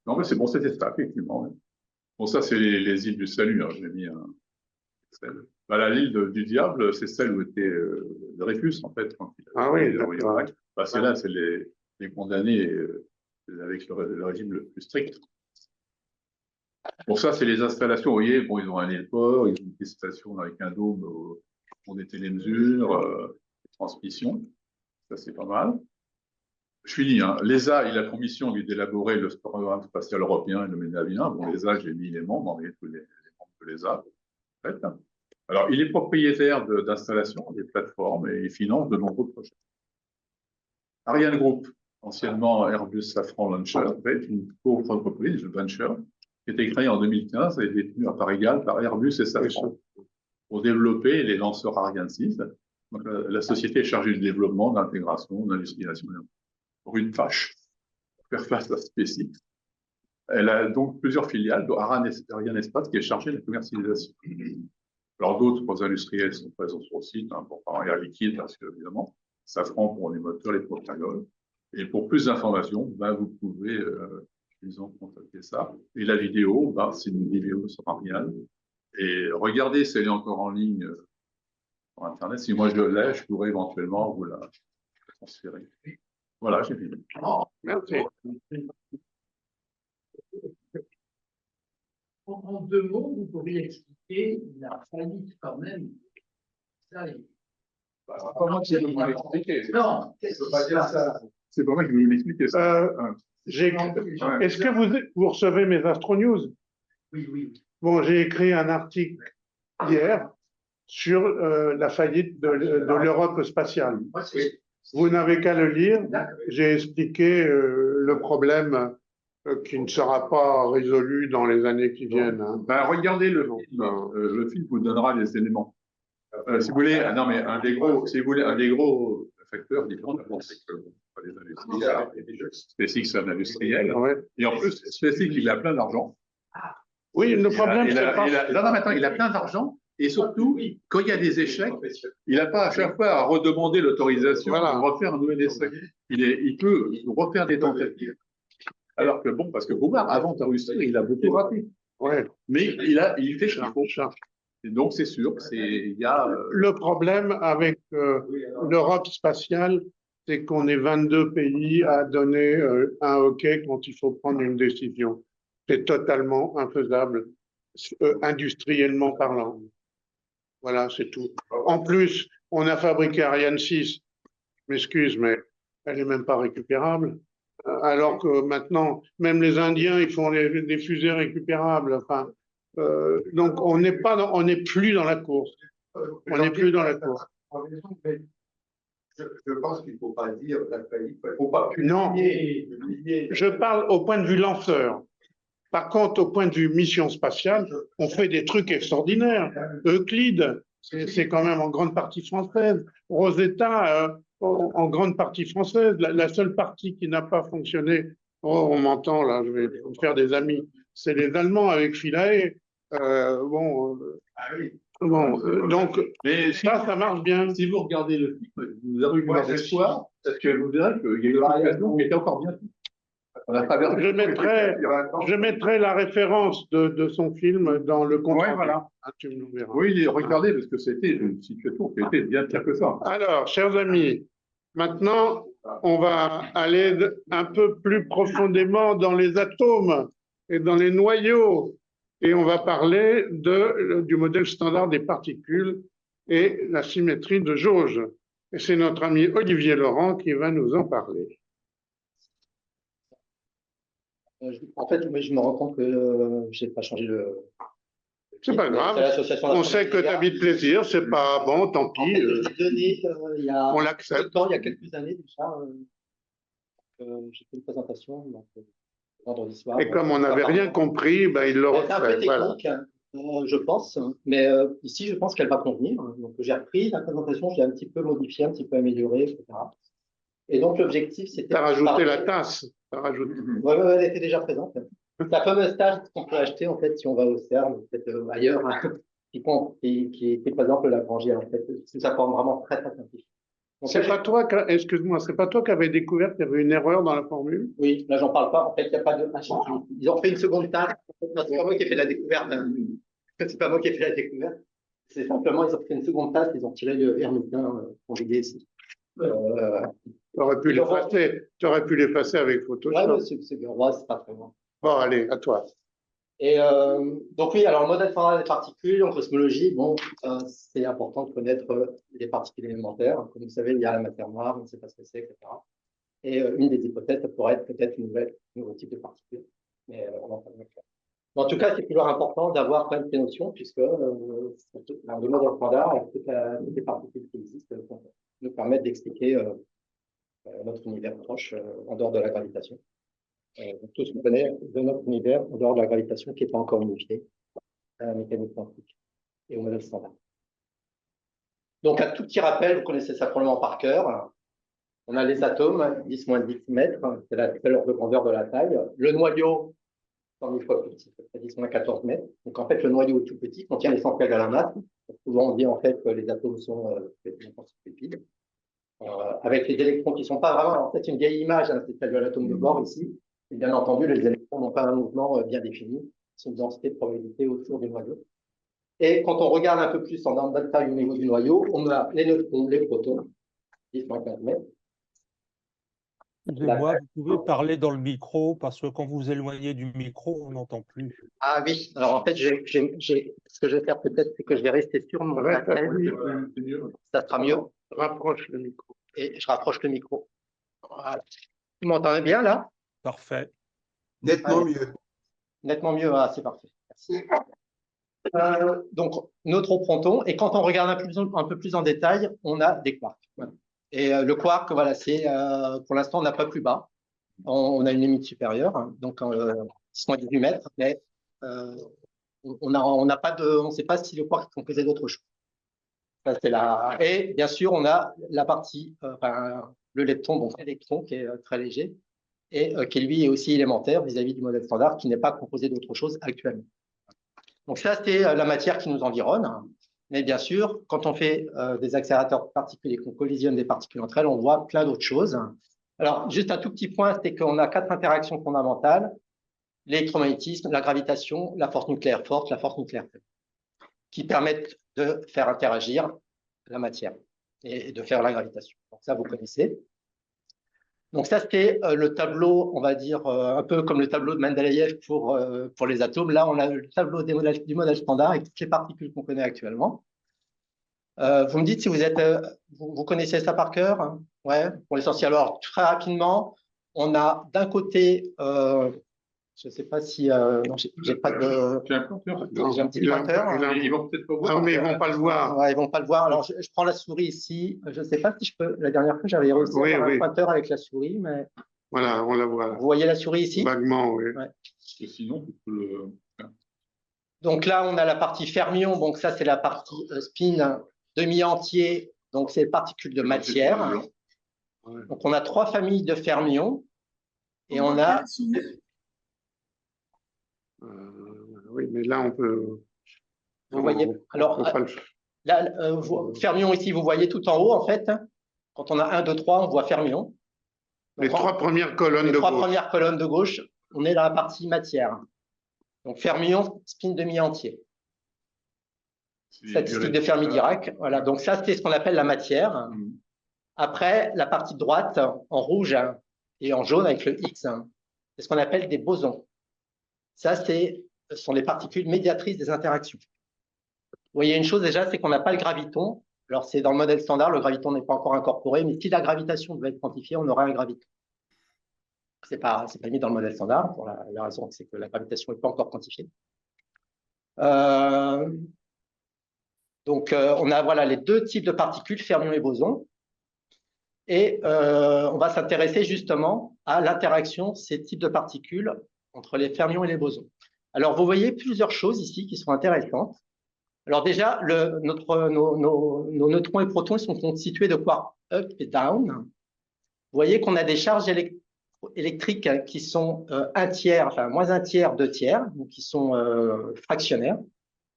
S2: Non, mais c'est bon, c'était ça, effectivement. Bon, ça, c'est les îles du Salut, hein, j'ai mis un. L'île du Diable, c'est celle où était Dreyfus, en fait, quand il
S1: Ah oui,
S2: a envoyé en
S1: d'accord.
S2: Irak. C'est là, c'est les condamnés avec le régime le plus strict. Bon, ça, c'est les installations, vous voyez, bon, ils ont un héliport, ils ont des stations avec un dôme pour des télémesures, des transmissions. Ça, c'est pas mal. Je finis, hein. L'ESA, il a pour mission d'élaborer le programme spatial européen et le ménavien. Bon, l'ESA, j'ai mis les membres, on met tous les membres de l'ESA. En fait. Alors, il est propriétaire d'installations, des plateformes, et il finance de nombreux projets. Ariane Group, anciennement Airbus Safran Launcher, est une co-entreprise, Venture, qui a été créée en 2015 et détenue à part égale par Airbus et Safran pour développer les lanceurs Ariane 6. Donc, la société est chargée du développement, de l'intégration, de l'industrialisation. Pour une tâche, pour faire face à SpaceX. Elle a donc plusieurs filiales, dont Ariane Espace, qui est chargée de la commercialisation. Alors, d'autres industriels sont présents sur le site, hein, pour Air Liquide, parce que, évidemment, Safran pour les moteurs, les propagolles. Et pour plus d'informations, vous pouvez, disons, contacter ça. Et la vidéo, c'est une vidéo sur Ariane. Et regardez si elle est encore en ligne sur Internet. Si moi je l'ai, je pourrais éventuellement vous la transférer. Voilà, j'ai fini.
S1: Merci.
S5: En 2 mots, vous pourriez expliquer la faillite quand même. Ça,
S2: C'est pas moi qui vais vous l'expliquer.
S5: non, qu'est-ce qui se passe?
S2: C'est pas moi qui vais vous l'expliquer.
S1: Est-ce que vous recevez mes Astro News?
S5: Oui, oui.
S1: Bon, j'ai écrit un article hier sur la faillite de l'Europe spatiale.
S5: Moi, c'est-
S1: Vous n'avez qu'à le lire. J'ai expliqué le problème qui ne sera pas résolu dans les années qui viennent. Hein.
S2: Regardez le film. Le film vous donnera les éléments. Si vous voulez, non mais un des gros facteurs différents, c'est que les industriels, SpaceX c'est un industriel,
S1: Ouais.
S2: et en plus SpaceX il a plein d'argent.
S1: Oui, le problème c'est pas.
S2: Non, mais attends, il a plein d'argent. Et surtout, quand il y a des échecs, il n'a pas à chaque fois à redemander l'autorisation
S1: Voilà.
S2: pour refaire un nouvel essai. Il peut refaire des tentatives. Alors que bon, parce que Bouvard, avant de réussir, il a beaucoup raté.
S1: Ouais.
S2: Mais il fait ce qu'il faut. Et donc, c'est sûr, il y a.
S1: Le problème avec l'Europe spatiale, c'est qu'on est 22 pays à donner un OK quand il faut prendre une décision. C'est totalement infaisable, industriellement parlant. Voilà, c'est tout. En plus, on a fabriqué Ariane 6. Je m'excuse, mais elle n'est même pas récupérable. Alors que maintenant, même les Indiens, ils font des fusées récupérables. Enfin, donc, on n'est plus dans la course. On n'est plus dans la course.
S3: Je pense qu'il ne faut pas dire la faillite. Il ne faut pas
S1: Non, je parle au point de vue lanceur. Par contre, au point de vue mission spatiale, on fait des trucs extraordinaires. Euclide, c'est quand même en grande partie française. Rosetta, en grande partie française. La seule partie qui n'a pas fonctionné, on m'entend là, je vais me faire des amis, c'est les Allemands avec Philae. Donc,
S2: Mais
S1: ça marche bien.
S2: si vous regardez le film, vous avez une espoir, parce que vous verrez qu'il y a eu une occasion qui était encore bien.
S1: Je mettrai la référence de son film dans le compte.
S2: Ouais, voilà.
S1: Ah, tu me verras.
S2: Oui, regardez, parce que c'était une situation qui était bien pire que ça.
S1: Alors, chers amis, maintenant, on va aller un peu plus profondément dans les atomes et dans les noyaux. Et on va parler du modèle standard des particules et la symétrie de jauge. Et c'est notre ami Olivier Laurent qui va nous en parler.
S6: En fait, je me rends compte que je n'ai pas changé le.
S1: C'est pas grave.
S6: C'est l'association
S1: On sait que tu as de plaisir, c'est pas bon, tant
S6: En
S1: pis.
S6: fait, j'ai donné il y a
S1: On l'accepte.
S6: peu de temps, il y a quelques années déjà. J'ai fait une présentation donc, vendredi soir.
S1: Et comme on n'avait rien compris, ben, il le
S6: C'est un peu
S1: refait. Voilà.
S6: technique, je pense, mais ici, je pense qu'elle va convenir. Donc, j'ai repris la présentation, je l'ai un petit peu modifiée, un petit peu améliorée, etc. Et donc, l'objectif, c'était.
S1: Tu as rajouté la tasse.
S6: Oui, elle était déjà présente. La fameuse tasse qu'on peut acheter, en fait, si on va au CERN, peut-être ailleurs, qui était, par exemple, la Lagrangienne, en fait, sous sa forme vraiment très, très simplifiée. Donc,
S1: C'est pas toi, excuse-moi, c'est pas toi qui avais découvert qu'il y avait une erreur dans la formule?
S6: oui, là, j'en parle pas. En fait, il n'y a pas de. Ils ont fait une seconde tâche. Non, c'est pas moi qui ai fait la découverte. C'est pas moi qui ai fait la découverte. C'est simplement, ils ont fait une seconde tâche. Ils ont tiré le hermitain pour l'idée ici.
S1: Tu aurais pu l'effacer avec Photoshop.
S6: Ouais, c'est bien. Ouais, c'est pas très bon.
S1: Bon, allez, à toi.
S6: Et donc oui, alors le modèle standard des particules en cosmologie, bon, c'est important de connaître les particules élémentaires. Comme vous savez, il y a la matière noire, on ne sait pas ce que c'est, etc. Et une des hypothèses, ça pourrait être peut-être un nouveau type de particules. Mais on va pas le faire. En tout cas, c'est toujours important d'avoir quand même ces notions, puisque le modèle standard, avec toutes les particules qui existent, nous permettent d'expliquer notre univers proche en dehors de la gravitation. Tout ce qu'on connaît de notre univers en dehors de la gravitation qui n'est pas encore unifiée à la mécanique quantique et au modèle standard. Donc, un tout petit rappel, vous connaissez ça probablement par cœur. On a les atomes, 10-10 mètres, c'est la l'ordre de grandeur de la taille. Le noyau, 100 000 fois plus petit, c'est 10-14 mètres. Donc, en fait, le noyau est tout petit, contient l'essentiel de la masse. Souvent, on dit en fait que les atomes sont lipides. Avec les électrons qui ne sont pas vraiment, en fait, une vieille image, hein, c'est celle de l'atome de Bohr ici. Et bien entendu, les électrons n'ont pas un mouvement bien défini, c'est une densité de probabilité autour du noyau. Et quand on regarde un peu plus en détail au niveau du noyau, on a les neutrons, les protons, 10-15 mètres.
S4: Excusez-moi, vous pouvez parler dans le micro parce que quand vous vous éloignez du micro, on n'entend plus.
S6: Ah oui, alors en fait, ce que je vais faire peut-être, c'est que je vais rester sur mon appel.
S2: C'est mieux.
S6: Ça sera mieux.
S1: Rapproche le micro.
S6: Et je rapproche le micro. Voilà. Vous m'entendez bien là?
S4: Parfait.
S3: Nettement mieux.
S6: Nettement mieux, ah, c'est parfait. Merci. Donc, neutroproton, et quand on regarde un peu plus en détail, on a des quarks. Voilà. Et le quark, voilà, c'est pour l'instant, on n'a pas plus bas. On a une limite supérieure, hein, donc 18 mètres, mais on ne sait pas si le quark est composé d'autre chose. Ça, c'est et bien sûr, on a la partie, le lepton, donc l'électron qui est très léger, et qui lui est aussi élémentaire vis-à-vis du modèle standard, qui n'est pas composé d'autre chose actuellement. Donc ça, c'est la matière qui nous environne. Mais bien sûr, quand on fait des accélérateurs de particules et qu'on collisionne des particules entre elles, on voit plein d'autres choses. Alors, juste un tout petit point, c'est qu'on a 4 interactions fondamentales: l'électromagnétisme, la gravitation, la force nucléaire forte, la force nucléaire faible, qui permettent de faire interagir la matière et de faire la gravitation. Donc ça, vous connaissez. Donc ça, c'était le tableau, on va dire, un peu comme le tableau de Mendeleïev pour les atomes. Là, on a le tableau du modèle standard avec toutes les particules qu'on connaît actuellement. Vous me dites si vous êtes, vous connaissez ça par cœur, hein? Ouais, pour l'essentiel. Alors, très rapidement, on a d'un côté, je ne sais pas si, non, j'ai pas de.
S2: Tu as un pointeur?
S6: J'ai un petit pointeur.
S2: Ils vont peut-être pas voir.
S1: Non, mais ils ne vont pas le voir.
S6: Ouais, ils vont pas le voir. Alors, je prends la souris ici. Je ne sais pas si je peux. La dernière fois, j'avais réussi à avoir un pointeur avec la souris, mais.
S1: Voilà, on la voit là.
S6: Vous voyez la souris ici?
S1: Vaguement, oui.
S6: Ouais.
S2: Et sinon, tu peux le.
S6: Donc là, on a la partie fermion. Donc ça, c'est la partie spin demi-entier. Donc c'est les particules de matière.
S1: Ouais.
S6: Donc on a 3 familles de fermions. Et on a.
S1: Oui, mais là, on peut.
S6: Vous voyez. Alors,
S1: pas le...
S6: là, fermion ici, vous voyez tout en haut, en fait. Quand on a 1, 2, 3, on voit fermion.
S1: Les 3 premières colonnes de
S6: gauche. Les 3
S1: gauche.
S6: premières colonnes de gauche, on est dans la partie matière. Donc fermion, spin demi-entier. Statistique de Fermi-Dirac. Voilà, donc ça, c'est ce qu'on appelle la matière. Après, la partie droite, en rouge et en jaune avec le X, c'est ce qu'on appelle des bosons. Ça, ce sont les particules médiatrices des interactions. Vous voyez une chose déjà, c'est qu'on n'a pas le graviton. Alors, c'est dans le modèle standard, le graviton n'est pas encore incorporé, mais si la gravitation devait être quantifiée, on aurait un graviton. Ce n'est pas mis dans le modèle standard, pour la raison, c'est que la gravitation n'est pas encore quantifiée. Donc, on a voilà, les 2 types de particules, fermions et bosons. Et on va s'intéresser justement à l'interaction de ces types de particules entre les fermions et les bosons. Alors, vous voyez plusieurs choses ici qui sont intéressantes. Alors déjà, nos neutrons et protons sont constitués de quarks up et down. Vous voyez qu'on a des charges électriques qui sont 1 tiers, enfin moins 1 tiers, 2 tiers, donc qui sont fractionnaires.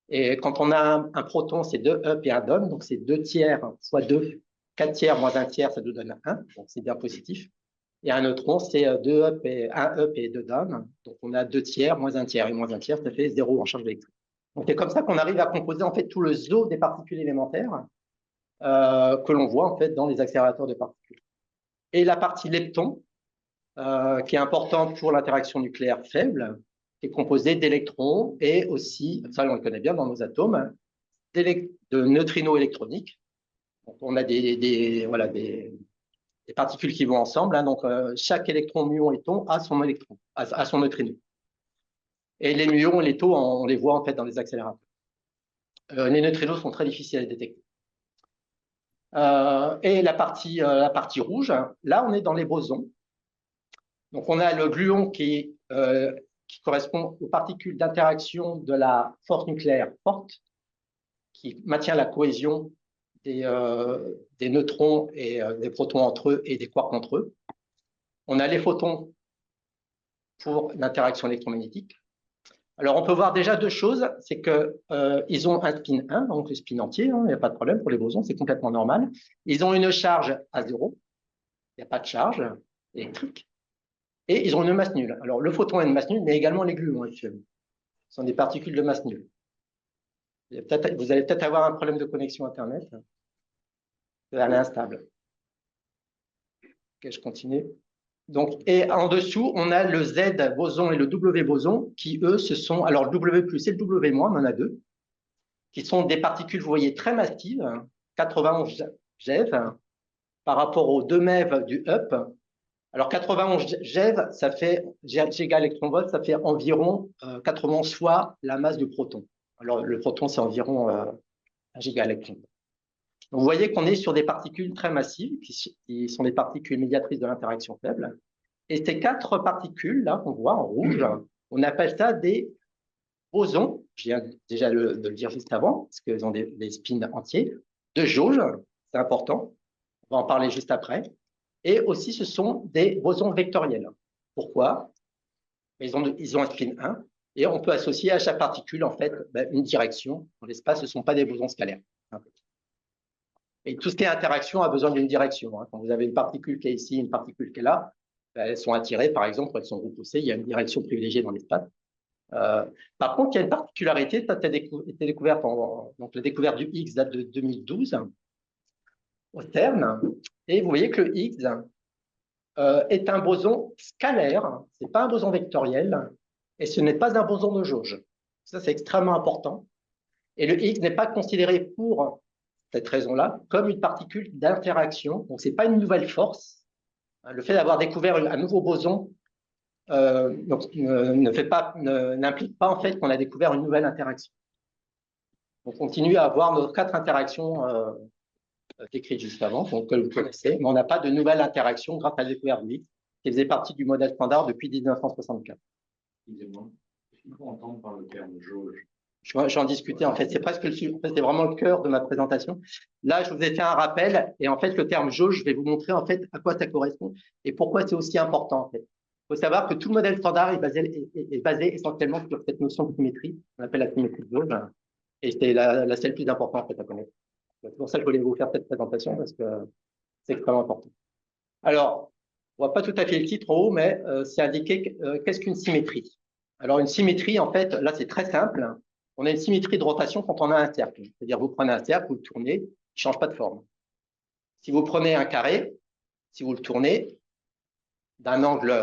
S6: Et quand on a un proton, c'est 2 up et 1 down, donc c'est 2 tiers fois 2 4 tiers moins 1 tiers, ça nous donne 1, donc c'est bien positif. Et un neutron, c'est 2 up et 1 up et 2 down. Donc on a 2 tiers moins 1 tiers. Et moins 1 tiers, ça fait 0 en charge électrique. Donc c'est comme ça qu'on arrive à composer en fait tout le zoo des particules élémentaires que l'on voit en fait dans les accélérateurs de particules. Et la partie lepton, qui est importante pour l'interaction nucléaire faible, est composée d'électrons et aussi, ça on le connaît bien dans nos atomes, de neutrinos électroniques. Donc on a des particules qui vont ensemble. Hein, donc chaque électron, muon et lepton a son électron, a son neutrino. Et les muons et les taux, on les voit en fait dans les accélérateurs. Les neutrinos sont très difficiles à détecter. Et la partie rouge, là on est dans les bosons. Donc on a le gluon qui correspond aux particules d'interaction de la force nucléaire forte, qui maintient la cohésion des neutrons et des protons entre eux et des quarks entre eux. On a les photons pour l'interaction électromagnétique. Alors, on peut voir déjà deux choses, c'est qu'ils ont un spin 1, donc le spin entier, il n'y a pas de problème pour les bosons, c'est complètement normal. Ils ont une charge à 0, il n'y a pas de charge électrique, et ils ont une masse nulle. Alors, le photon a une masse nulle, mais également les gluons actuellement. Ce sont des particules de masse nulle. Vous allez peut-être avoir un problème de connexion Internet. Elle est instable. Ok, je continue. Donc, et en dessous, on a le Z boson et le W boson qui, eux, ce sont, alors le W plus et le W moins, on en a deux, qui sont des particules, vous voyez, très massives, 91 GeV, par rapport aux 2 MeV du UP. Alors, 91 GeV, ça fait, giga électron-volt, ça fait environ 91 fois la masse du proton. Alors, le proton, c'est environ 1 giga électron. Donc, vous voyez qu'on est sur des particules très massives, qui sont des particules médiatrices de l'interaction faible. Et ces 4 particules-là qu'on voit en rouge, on appelle ça des bosons. Je viens déjà de le dire juste avant, parce qu'ils ont des spins entiers, de jauge, c'est important. On va en parler juste après. Et aussi, ce sont des bosons vectoriels. Pourquoi? Ils ont un spin 1, et on peut associer à chaque particule, en fait, une direction. Dans l'espace, ce ne sont pas des bosons scalaires. Et tout ce qui est interaction a besoin d'une direction. Quand vous avez une particule qui est ici, une particule qui est là, elles sont attirées, par exemple, elles sont repoussées. Il y a une direction privilégiée dans l'espace. Par contre, il y a une particularité, ça a été découverte, donc la découverte du Higgs date de 2012 au CERN. Et vous voyez que le Higgs est un boson scalaire, ce n'est pas un boson vectoriel, et ce n'est pas un boson de jauge. Ça, c'est extrêmement important. Et le Higgs n'est pas considéré pour cette raison-là, comme une particule d'interaction. Donc, ce n'est pas une nouvelle force. Le fait d'avoir découvert un nouveau boson n'implique pas en fait qu'on a découvert une nouvelle interaction. On continue à avoir nos 4 interactions décrites juste avant, que vous connaissez, mais on n'a pas de nouvelle interaction grâce à la découverte du Higgs, qui faisait partie du modèle standard depuis 1964.
S7: Excusez-moi, qu'est-ce qu'il faut entendre par le terme jauge?
S6: J'en discutais, en fait, c'est vraiment le cœur de ma présentation. Là, je vous ai fait un rappel, et en fait, le terme jauge, je vais vous montrer en fait à quoi ça correspond et pourquoi c'est aussi important. En fait, il faut savoir que tout le modèle standard est basé essentiellement sur cette notion de symétrie, qu'on appelle la symétrie de jauge, et c'est la celle plus importante en fait à connaître. C'est pour ça que je voulais vous faire cette présentation parce que c'est extrêmement important. Alors, on voit pas tout à fait le titre en haut, mais c'est indiqué qu'est-ce qu'une symétrie. Alors, une symétrie, en fait, là, c'est très simple. On a une symétrie de rotation quand on a un cercle. C'est-à-dire, vous prenez un cercle, vous le tournez, il ne change pas de forme. Si vous prenez un carré, si vous le tournez d'un angle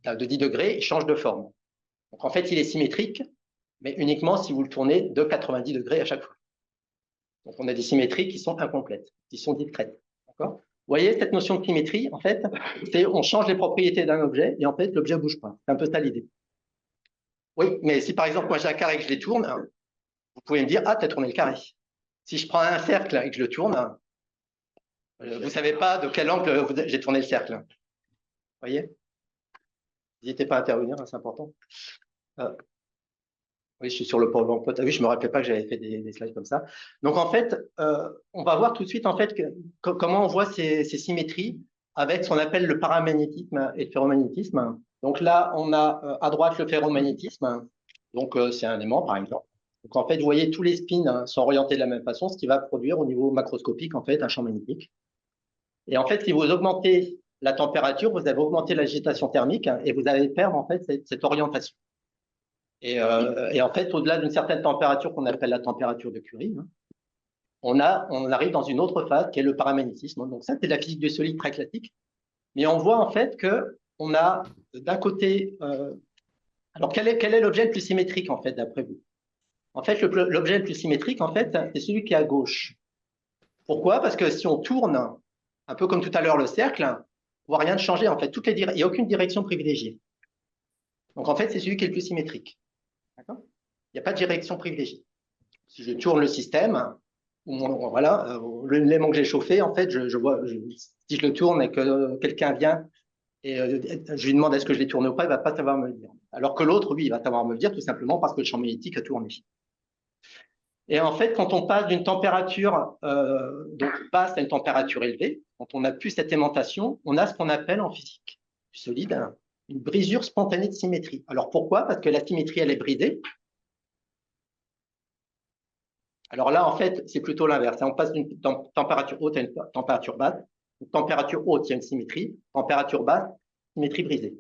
S6: de 10 degrés, il change de forme. Donc, en fait, il est symétrique, mais uniquement si vous le tournez de 90 degrés à chaque fois. Donc, on a des symétries qui sont incomplètes, qui sont discrètes. D'accord ? Vous voyez, cette notion de symétrie, en fait, c'est on change les propriétés d'un objet et en fait, l'objet ne bouge pas. C'est un peu ça l'idée. Oui, mais si par exemple, moi j'ai un carré et que je les tourne, vous pouvez me dire, ah, tu as tourné le carré. Si je prends un cercle et que je le tourne, vous ne savez pas de quel angle j'ai tourné le cercle. Vous voyez? N'hésitez pas à intervenir, c'est important. Oui, je suis sur le PowerPoint. Ah oui, je ne me rappelais pas que j'avais fait des slides comme ça. Donc, en fait, on va voir tout de suite en fait, comment on voit ces symétries avec ce qu'on appelle le paramagnétisme et le ferromagnétisme. Donc là, on a à droite le ferromagnétisme. Donc, c'est un aimant, par exemple. Donc, en fait, vous voyez, tous les spins sont orientés de la même façon, ce qui va produire au niveau macroscopique, en fait, un champ magnétique. Et en fait, si vous augmentez la température, vous avez augmenté l'agitation thermique et vous allez perdre en fait cette orientation. Et en fait, au-delà d'une certaine température qu'on appelle la température de Curie, hein, on arrive dans une autre phase qui est le paramagnétisme. Donc ça, c'est de la physique du solide très classique. Mais on voit en fait que on a d'un côté, alors quel est l'objet le plus symétrique en fait d'après vous? En fait, l'objet le plus symétrique en fait, c'est celui qui est à gauche. Pourquoi? Parce que si on tourne un peu comme tout à l'heure le cercle, on voit rien de changer en fait. Il n'y a aucune direction privilégiée. Donc en fait, c'est celui qui est le plus symétrique. D'accord? Il n'y a pas de direction privilégiée. Si je tourne le système, voilà, l'élément que j'ai chauffé, en fait, je vois, si je le tourne et que quelqu'un vient et je lui demande est-ce que je l'ai tourné ou pas, il ne va pas savoir me le dire. Alors que l'autre, oui, il va savoir me le dire tout simplement parce que le champ magnétique a tourné. Et en fait, quand on passe d'une température donc basse à une température élevée, quand on n'a plus cette aimantation, on a ce qu'on appelle en physique du solide une brisure spontanée de symétrie. Alors pourquoi? Parce que la symétrie, elle est brisée. Alors là, en fait, c'est plutôt l'inverse. On passe d'une température haute à une température basse. Une température haute, il y a une symétrie. Température basse, symétrie brisée.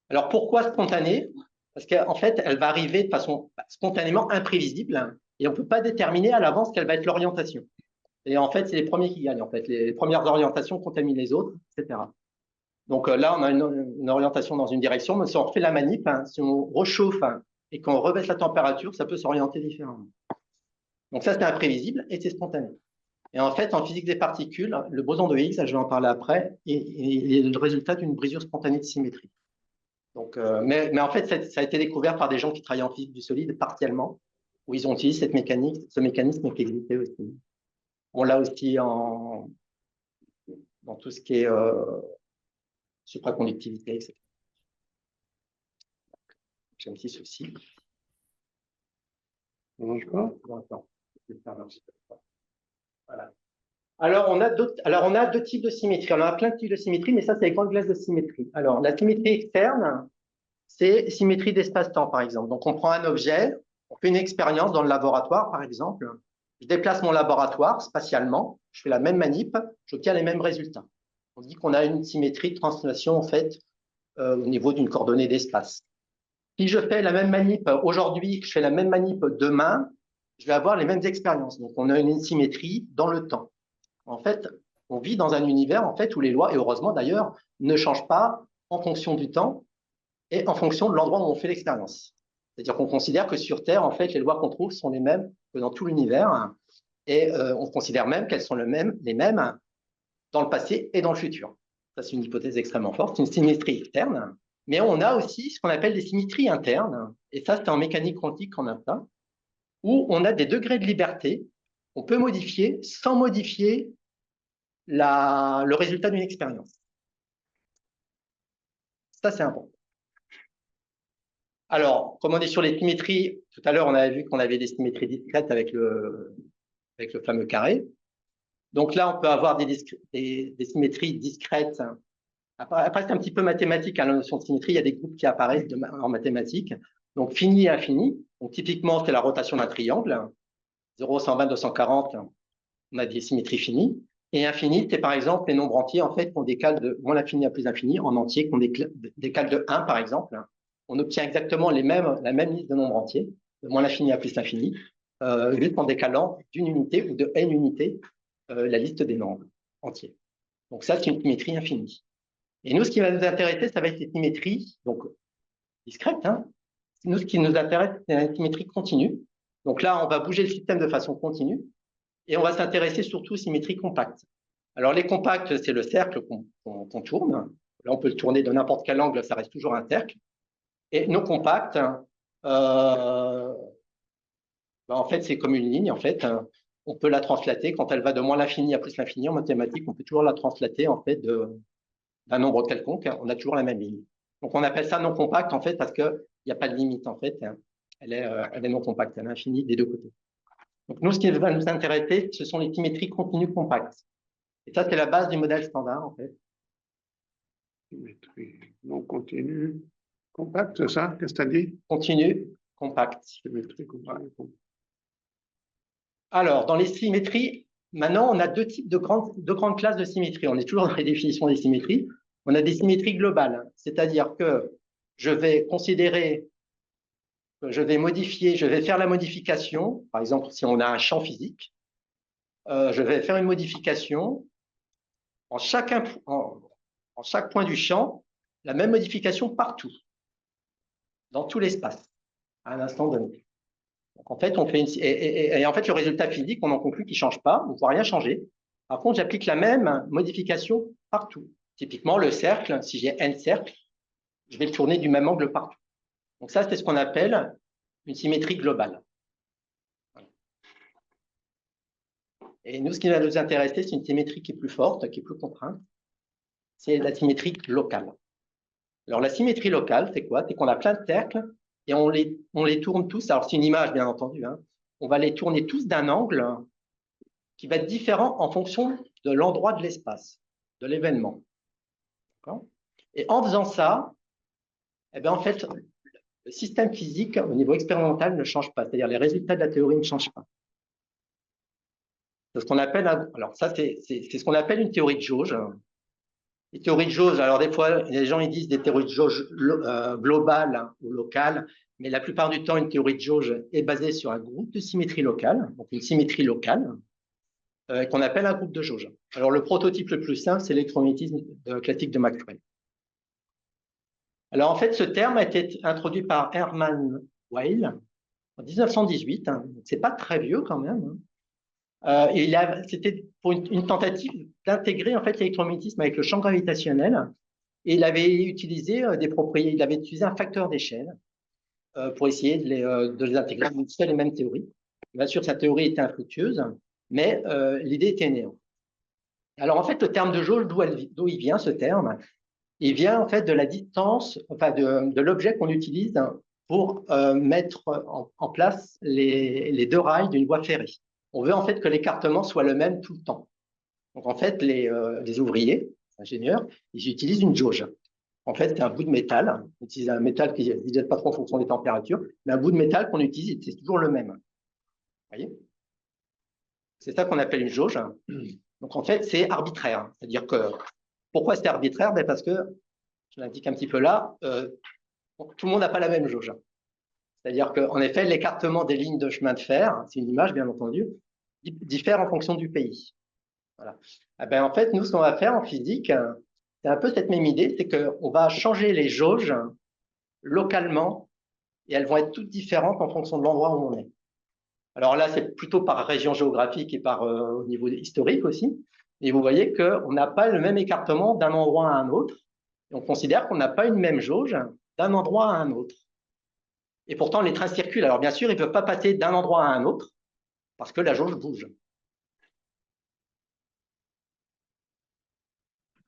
S6: Alors pourquoi spontanée? Parce qu'en fait, elle va arriver de façon spontanément imprévisible et on ne peut pas déterminer à l'avance quelle va être l'orientation. Et en fait, c'est les premiers qui gagnent. En fait, les premières orientations contaminent les autres, etc. Donc là, on a une orientation dans une direction, mais si on refait la manip, si on rechauffe et qu'on rebaisse la température, ça peut s'orienter différemment. Donc ça, c'est imprévisible et c'est spontané. Et en fait, en physique des particules, le boson de Higgs, je vais en parler après, est le résultat d'une brisure spontanée de symétrie. Donc, mais en fait, ça a été découvert par des gens qui travaillent en physique du solide partiellement, où ils ont utilisé ce mécanisme qui existait aussi. On l'a aussi dans tout ce qui est supraconductivité, etc. J'ai un petit souci.
S1: Ça marche pas?
S6: Voilà. Alors, on a deux types de symétrie. On a plein de types de symétrie, mais ça, c'est les grandes classes de symétrie. Alors, la symétrie externe, c'est symétrie d'espace-temps, par exemple. Donc, on prend un objet, on fait une expérience dans le laboratoire, par exemple. Je déplace mon laboratoire spatialement, je fais la même manip, j'obtiens les mêmes résultats. On dit qu'on a une symétrie de translation, en fait, au niveau d'une coordonnée d'espace. Si je fais la même manip aujourd'hui, je fais la même manip demain, je vais avoir les mêmes expériences. Donc, on a une symétrie dans le temps. En fait, on vit dans un univers en fait, où les lois, et heureusement d'ailleurs, ne changent pas en fonction du temps et en fonction de l'endroit où on fait l'expérience. C'est-à-dire qu'on considère que sur Terre, en fait, les lois qu'on trouve sont les mêmes que dans tout l'univers, et on considère même qu'elles sont les mêmes dans le passé et dans le futur. Ça, c'est une hypothèse extrêmement forte, une symétrie externe. Mais on a aussi ce qu'on appelle des symétries internes, et ça, c'est en mécanique quantique qu'on a ça, où on a des degrés de liberté qu'on peut modifier sans modifier le résultat d'une expérience. Ça, c'est important. Alors, comme on est sur les symétries, tout à l'heure, on avait vu qu'on avait des symétries discrètes avec le fameux carré. Donc là, on peut avoir des symétries discrètes. Après, c'est un petit peu mathématique, la notion de symétrie. Il y a des groupes qui apparaissent en mathématiques. Donc, fini et infini. Donc, typiquement, c'est la rotation d'un triangle. 0, 120, 240, on a des symétries finies. Et infini, c'est par exemple les nombres entiers, en fait, qu'on décale de moins l'infini à plus l'infini, en entier, qu'on décale de 1, par exemple. On obtient exactement la même liste de nombres entiers, de moins l'infini à plus l'infini, juste en décalant d'une unité ou de n unités la liste des nombres entiers. Donc ça, c'est une symétrie infinie. Et nous, ce qui va nous intéresser, ça va être les symétries, donc discrètes. Nous, ce qui nous intéresse, c'est la symétrie continue. Donc là, on va bouger le système de façon continue. Et on va s'intéresser surtout aux symétries compactes. Alors, les compacts, c'est le cercle qu'on tourne. Là, on peut le tourner de n'importe quel angle, ça reste toujours un cercle. Et nos compacts, en fait, c'est comme une ligne, en fait. On peut la translater quand elle va de moins l'infini à plus l'infini. En mathématiques, on peut toujours la translater, en fait, d'un nombre quelconque. On a toujours la même ligne. Donc, on appelle ça non compact, en fait, parce qu'il n'y a pas de limite, en fait. Elle est non compacte, elle est infinie des deux côtés. Donc, nous, ce qui va nous intéresser, ce sont les symétries continues compactes. Et ça, c'est la base du modèle standard, en fait.
S1: Symétrie non continue, compacte, c'est ça? Qu'est-ce que tu as dit?
S6: Continue, compacte.
S1: Symétrie continue.
S6: Alors, dans les symétries Maintenant, on a deux types de grandes classes de symétrie. On est toujours dans les définitions des symétries. On a des symétries globales, c'est-à-dire que je vais considérer, je vais modifier, je vais faire la modification. Par exemple, si on a un champ physique, je vais faire une modification en chaque point du champ, la même modification partout, dans tout l'espace, à un instant donné. Donc, en fait, on fait et en fait, le résultat physique, on en conclut qu'il ne change pas, on ne voit rien changer. Par contre, j'applique la même modification partout. Typiquement, le cercle, si j'ai n cercles, je vais le tourner du même angle partout. Donc ça, c'est ce qu'on appelle une symétrie globale. Et nous, ce qui va nous intéresser, c'est une symétrie qui est plus forte, qui est plus contrainte. C'est la symétrie locale. Alors, la symétrie locale, c'est quoi? C'est qu'on a plein de cercles et on les tourne tous. Alors, c'est une image, bien entendu. Hein. On va les tourner tous d'un angle qui va être différent en fonction de l'endroit de l'espace, de l'événement. Et en faisant ça, eh bien, en fait, le système physique, au niveau expérimental, ne change pas. C'est-à-dire, les résultats de la théorie ne changent pas. C'est ce qu'on appelle, alors ça, c'est ce qu'on appelle une théorie de jauge. Les théories de jauge, alors des fois, les gens ils disent des théories de jauge globales ou locales, mais la plupart du temps, une théorie de jauge est basée sur un groupe de symétrie locale, donc une symétrie locale, qu'on appelle un groupe de jauge. Alors, le prototype le plus simple, c'est l'électromagnétisme classique de Maxwell. Alors, en fait, ce terme a été introduit par Hermann Weyl en 1918. Hein, c'est pas très vieux quand même. Hein. C'était pour une tentative d'intégrer en fait l'électromagnétisme avec le champ gravitationnel, et il avait utilisé il avait utilisé un facteur d'échelle pour essayer de les intégrer. C'est les mêmes théories. Bien sûr, sa théorie était infructueuse, mais l'idée était née. Alors en fait, le terme de jauge, d'où il vient ce terme? Il vient en fait de la distance, enfin de l'objet qu'on utilise pour mettre en place les deux rails d'une voie ferrée. On veut en fait que l'écartement soit le même tout le temps. Donc en fait, les ouvriers, les ingénieurs, ils utilisent une jauge. En fait, c'est un bout de métal. On utilise un métal qui ne se pas trop en fonction des températures, mais un bout de métal qu'on utilise, c'est toujours le même. Vous voyez? C'est ça qu'on appelle une jauge. Donc en fait, c'est arbitraire. C'est-à-dire que, pourquoi c'est arbitraire? Ben parce que, je l'indique un petit peu là, tout le monde n'a pas la même jauge. C'est-à-dire qu'en effet, l'écartement des lignes de chemin de fer, c'est une image bien entendu, diffère en fonction du pays. Voilà. Eh ben, en fait, nous, ce qu'on va faire en physique, c'est un peu cette même idée, c'est qu'on va changer les jauges localement et elles vont être toutes différentes en fonction de l'endroit où on est. Alors là, c'est plutôt par région géographique et au niveau historique aussi. Et vous voyez qu'on n'a pas le même écartement d'un endroit à un autre. Et on considère qu'on n'a pas une même jauge d'un endroit à un autre. Et pourtant, les trains circulent. Alors bien sûr, ils ne peuvent pas passer d'un endroit à un autre parce que la jauge bouge.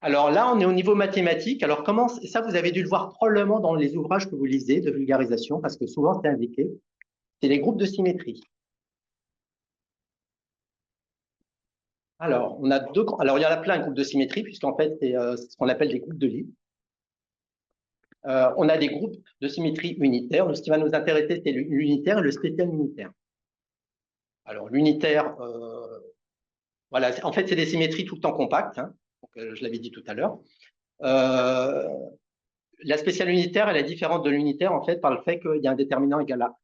S6: Alors là, on est au niveau mathématique. Alors ça, vous avez dû le voir probablement dans les ouvrages que vous lisez de vulgarisation, parce que souvent c'est indiqué. C'est les groupes de symétrie. Alors, alors il y en a plein de groupes de symétrie, puisqu'en fait, c'est ce qu'on appelle des groupes de Lie. On a des groupes de symétrie unitaires. Donc, ce qui va nous intéresser, c'est l'unitaire et le spécial unitaire. Alors, l'unitaire, voilà, en fait, c'est des symétries tout le temps compactes. Hein. Donc, je l'avais dit tout à l'heure. La spéciale unitaire, elle est différente de l'unitaire, en fait, par le fait qu'il y a un déterminant égal à.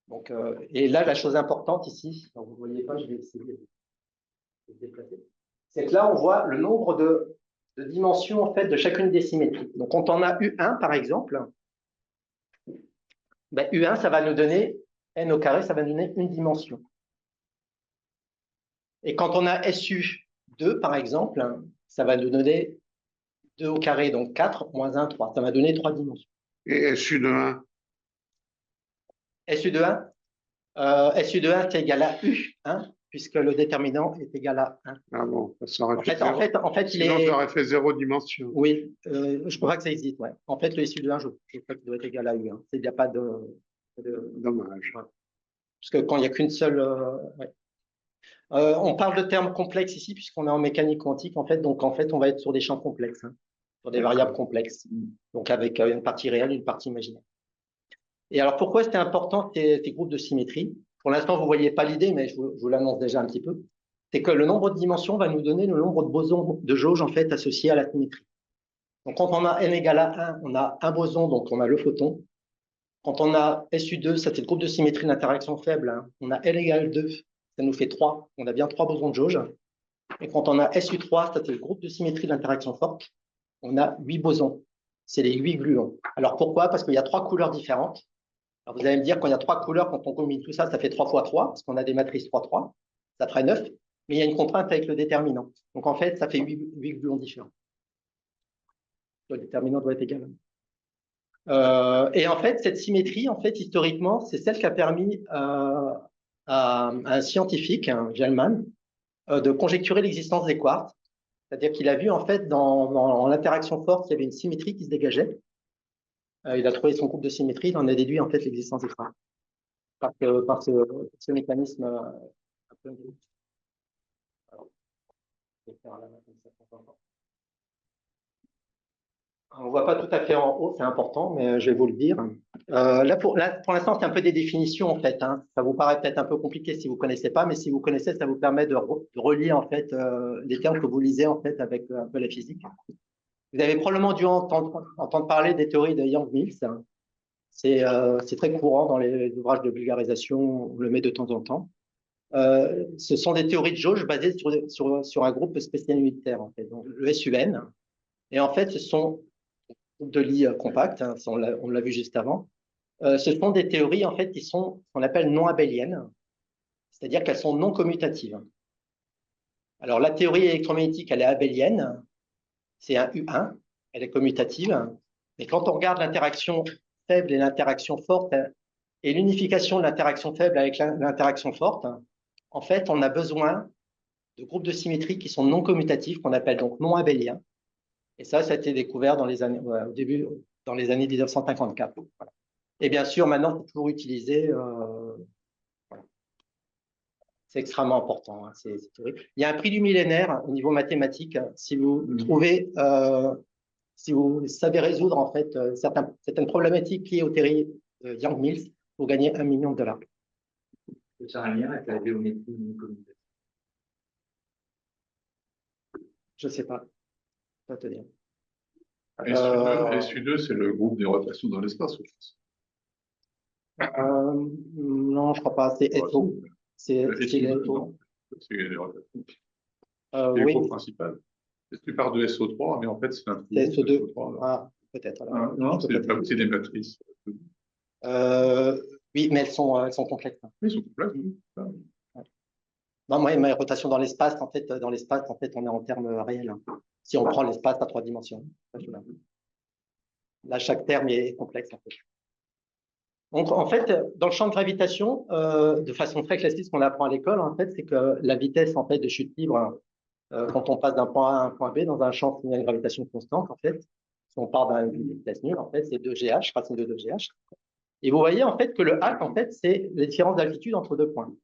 S6: Donc, et là, la chose importante ici, donc vous ne voyez pas, je vais essayer de déplacer. C'est que là, on voit le nombre de dimensions en fait de chacune des symétries. Donc, quand on a U1 par exemple, ben, U1 ça va nous donner n au carré, ça va nous donner une dimension. Et quand on a SU2 par exemple, ça va nous donner 2 au carré, donc 4 moins 1, 3. Ça va donner 3 dimensions.
S1: Et SU de 1?
S6: SU de 1 SU de 1 c'est égal à U1, puisque le déterminant est égal à 1.
S1: Ah bon, ça aurait
S6: En fait,
S1: sinon, j'aurais fait 0 dimension.
S6: Oui, je crois que ça existe, ouais. En fait, le SU de 1, je crois qu'il doit être égal à U1. Il n'y a pas de...
S1: Dommage.
S6: Ouais. Parce que quand il n'y a qu'une seule... ouais. On parle de termes complexes ici, puisqu'on est en mécanique quantique, en fait. Donc, en fait, on va être sur des champs complexes, hein, sur des variables complexes. Donc, avec une partie réelle et une partie imaginaire. Et alors, pourquoi c'était important ces groupes de symétrie? Pour l'instant, vous ne voyez pas l'idée, mais je vous l'annonce déjà un petit peu. c'est que le nombre de dimensions va nous donner le nombre de bosons de jauge en fait associés à la symétrie. Donc quand on a n égale à 1, on a un boson, donc on a le photon. Quand on a SU2, ça c'est le groupe de symétrie d'interaction faible, hein. On a L égale 2, ça nous fait 3. On a bien 3 bosons de jauge. Et quand on a SU3, ça c'est le groupe de symétrie d'interaction forte, on a 8 bosons. C'est les 8 gluons. Alors pourquoi? Parce qu'il y a 3 couleurs différentes. Alors vous allez me dire, quand il y a 3 couleurs, quand on combine tout ça, ça fait 3 fois 3, parce qu'on a des matrices 3-3. Ça ferait 9. Mais il y a une contrainte avec le déterminant. Donc en fait, ça fait 8 gluons différents. Le déterminant doit être égal. Et en fait, cette symétrie, en fait, historiquement, c'est celle qui a permis à un scientifique, Gell-Mann, de conjecturer l'existence des quarks. C'est-à-dire qu'il a vu, en fait, dans l'interaction forte, il y avait une symétrie qui se dégageait. Il a trouvé son groupe de symétrie, il en a déduit, en fait, l'existence des quarks. Par ce mécanisme un peu... Alors, je vais faire la main comme ça pour voir. On ne voit pas tout à fait en haut, c'est important, mais je vais vous le dire. Là, pour l'instant, c'est un peu des définitions, en fait, hein. Ça vous paraît peut-être un peu compliqué si vous ne connaissez pas, mais si vous connaissez, ça vous permet de relier, en fait, les termes que vous lisez, en fait, avec un peu la physique. Vous avez probablement dû entendre parler des théories de Yang-Mills. C'est très courant dans les ouvrages de vulgarisation, on le met de temps en temps. Ce sont des théories de jauge basées sur un groupe spécial unitaire, en fait, donc le SUN. Et en fait, ce sont de Lie compact, hein, on l'a vu juste avant. Ce sont des théories en fait qui sont ce qu'on appelle non abéliennes, c'est-à-dire qu'elles sont non commutatives. Alors la théorie électromagnétique, elle est abélienne, c'est un U1, elle est commutative, mais quand on regarde l'interaction faible et l'interaction forte et l'unification de l'interaction faible avec l'interaction forte, en fait, on a besoin de groupes de symétrie qui sont non commutatifs, qu'on appelle donc non abéliens. Et ça a été découvert dans les années, au début, dans les années 1954. Voilà. Et bien sûr, maintenant, c'est toujours utilisé. Voilà. C'est extrêmement important. Hein, il y a un prix du millénaire au niveau mathématique. Si vous trouvez, si vous savez résoudre en fait certaines problématiques liées aux théories de Yang-Mills, vous gagnez $1 million.
S7: Ça a un lien avec la géométrie non commutative.
S6: Je ne sais pas. Pas te dire.
S2: SU2, c'est le groupe des rotations dans l'espace, je pense.
S6: Non, je ne crois pas. C'est SO. C'est SO.
S2: C'est les rotations.
S6: Oui.
S2: Le groupe principal. Tu pars de SO3, mais en fait, c'est un groupe.
S6: C'est SO2.
S2: SO3,
S6: ah, peut-être.
S2: non, c'est des matrices.
S6: Oui, mais elles sont complètes.
S2: Oui, elles sont complètes.
S6: Ouais. Non, moi, ma rotation dans l'espace, en fait, on est en termes réels. Hein. Si on prend l'espace à 3 dimensions. Là, chaque terme est complexe. En fait. Donc, en fait, dans le champ de gravitation, de façon très classique, ce qu'on apprend à l'école, en fait, c'est que la vitesse en fait de chute libre, quand on passe d'un point A à un point B dans un champ de gravitation constante, en fait, si on part d'une vitesse nulle, en fait, c'est 2GH, racine de 2GH. Et vous voyez en fait que le H, en fait, c'est la différence d'altitude entre 2 points.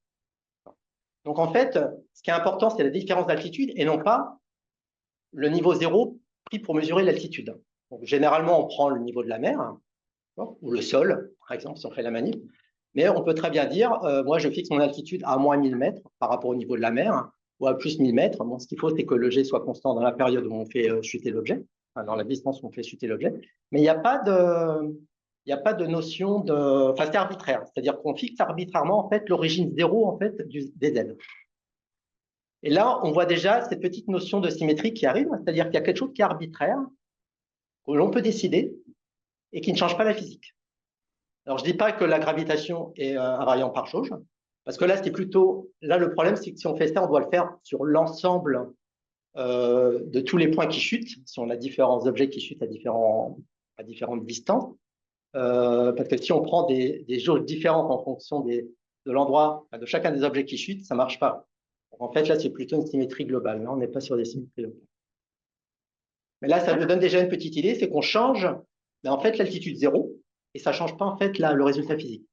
S6: Donc, en fait, ce qui est important, c'est la différence d'altitude et non pas le niveau 0 pris pour mesurer l'altitude. Donc, généralement, on prend le niveau de la mer ou le sol, par exemple, si on fait la manip. Mais on peut très bien dire, moi, je fixe mon altitude à moins 1000 mètres par rapport au niveau de la mer ou à plus 1000 mètres. Bon, ce qu'il faut, c'est que le G soit constant dans la période où on fait chuter l'objet, enfin, dans la distance où on fait chuter l'objet. Mais il n'y a pas de notion de... Enfin, c'est arbitraire. C'est-à-dire qu'on fixe arbitrairement, en fait, l'origine 0, en fait, des Z. Et là, on voit déjà cette petite notion de symétrie qui arrive, c'est-à-dire qu'il y a quelque chose qui est arbitraire, que l'on peut décider et qui ne change pas la physique. Alors, je ne dis pas que la gravitation est invariante par jauge, parce que là, c'est plutôt... Là, le problème, c'est que si on fait ça, on doit le faire sur l'ensemble de tous les points qui chutent, si on a différents objets qui chutent à différentes distances. Parce que si on prend des jauges différentes en fonction de l'endroit, de chacun des objets qui chutent, ça ne marche pas. En fait, là, c'est plutôt une symétrie globale. Là, on n'est pas sur des symétries locales. Mais là, ça nous donne déjà une petite idée, c'est qu'on change, mais en fait, l'altitude 0, et ça ne change pas, en fait, là, le résultat physique.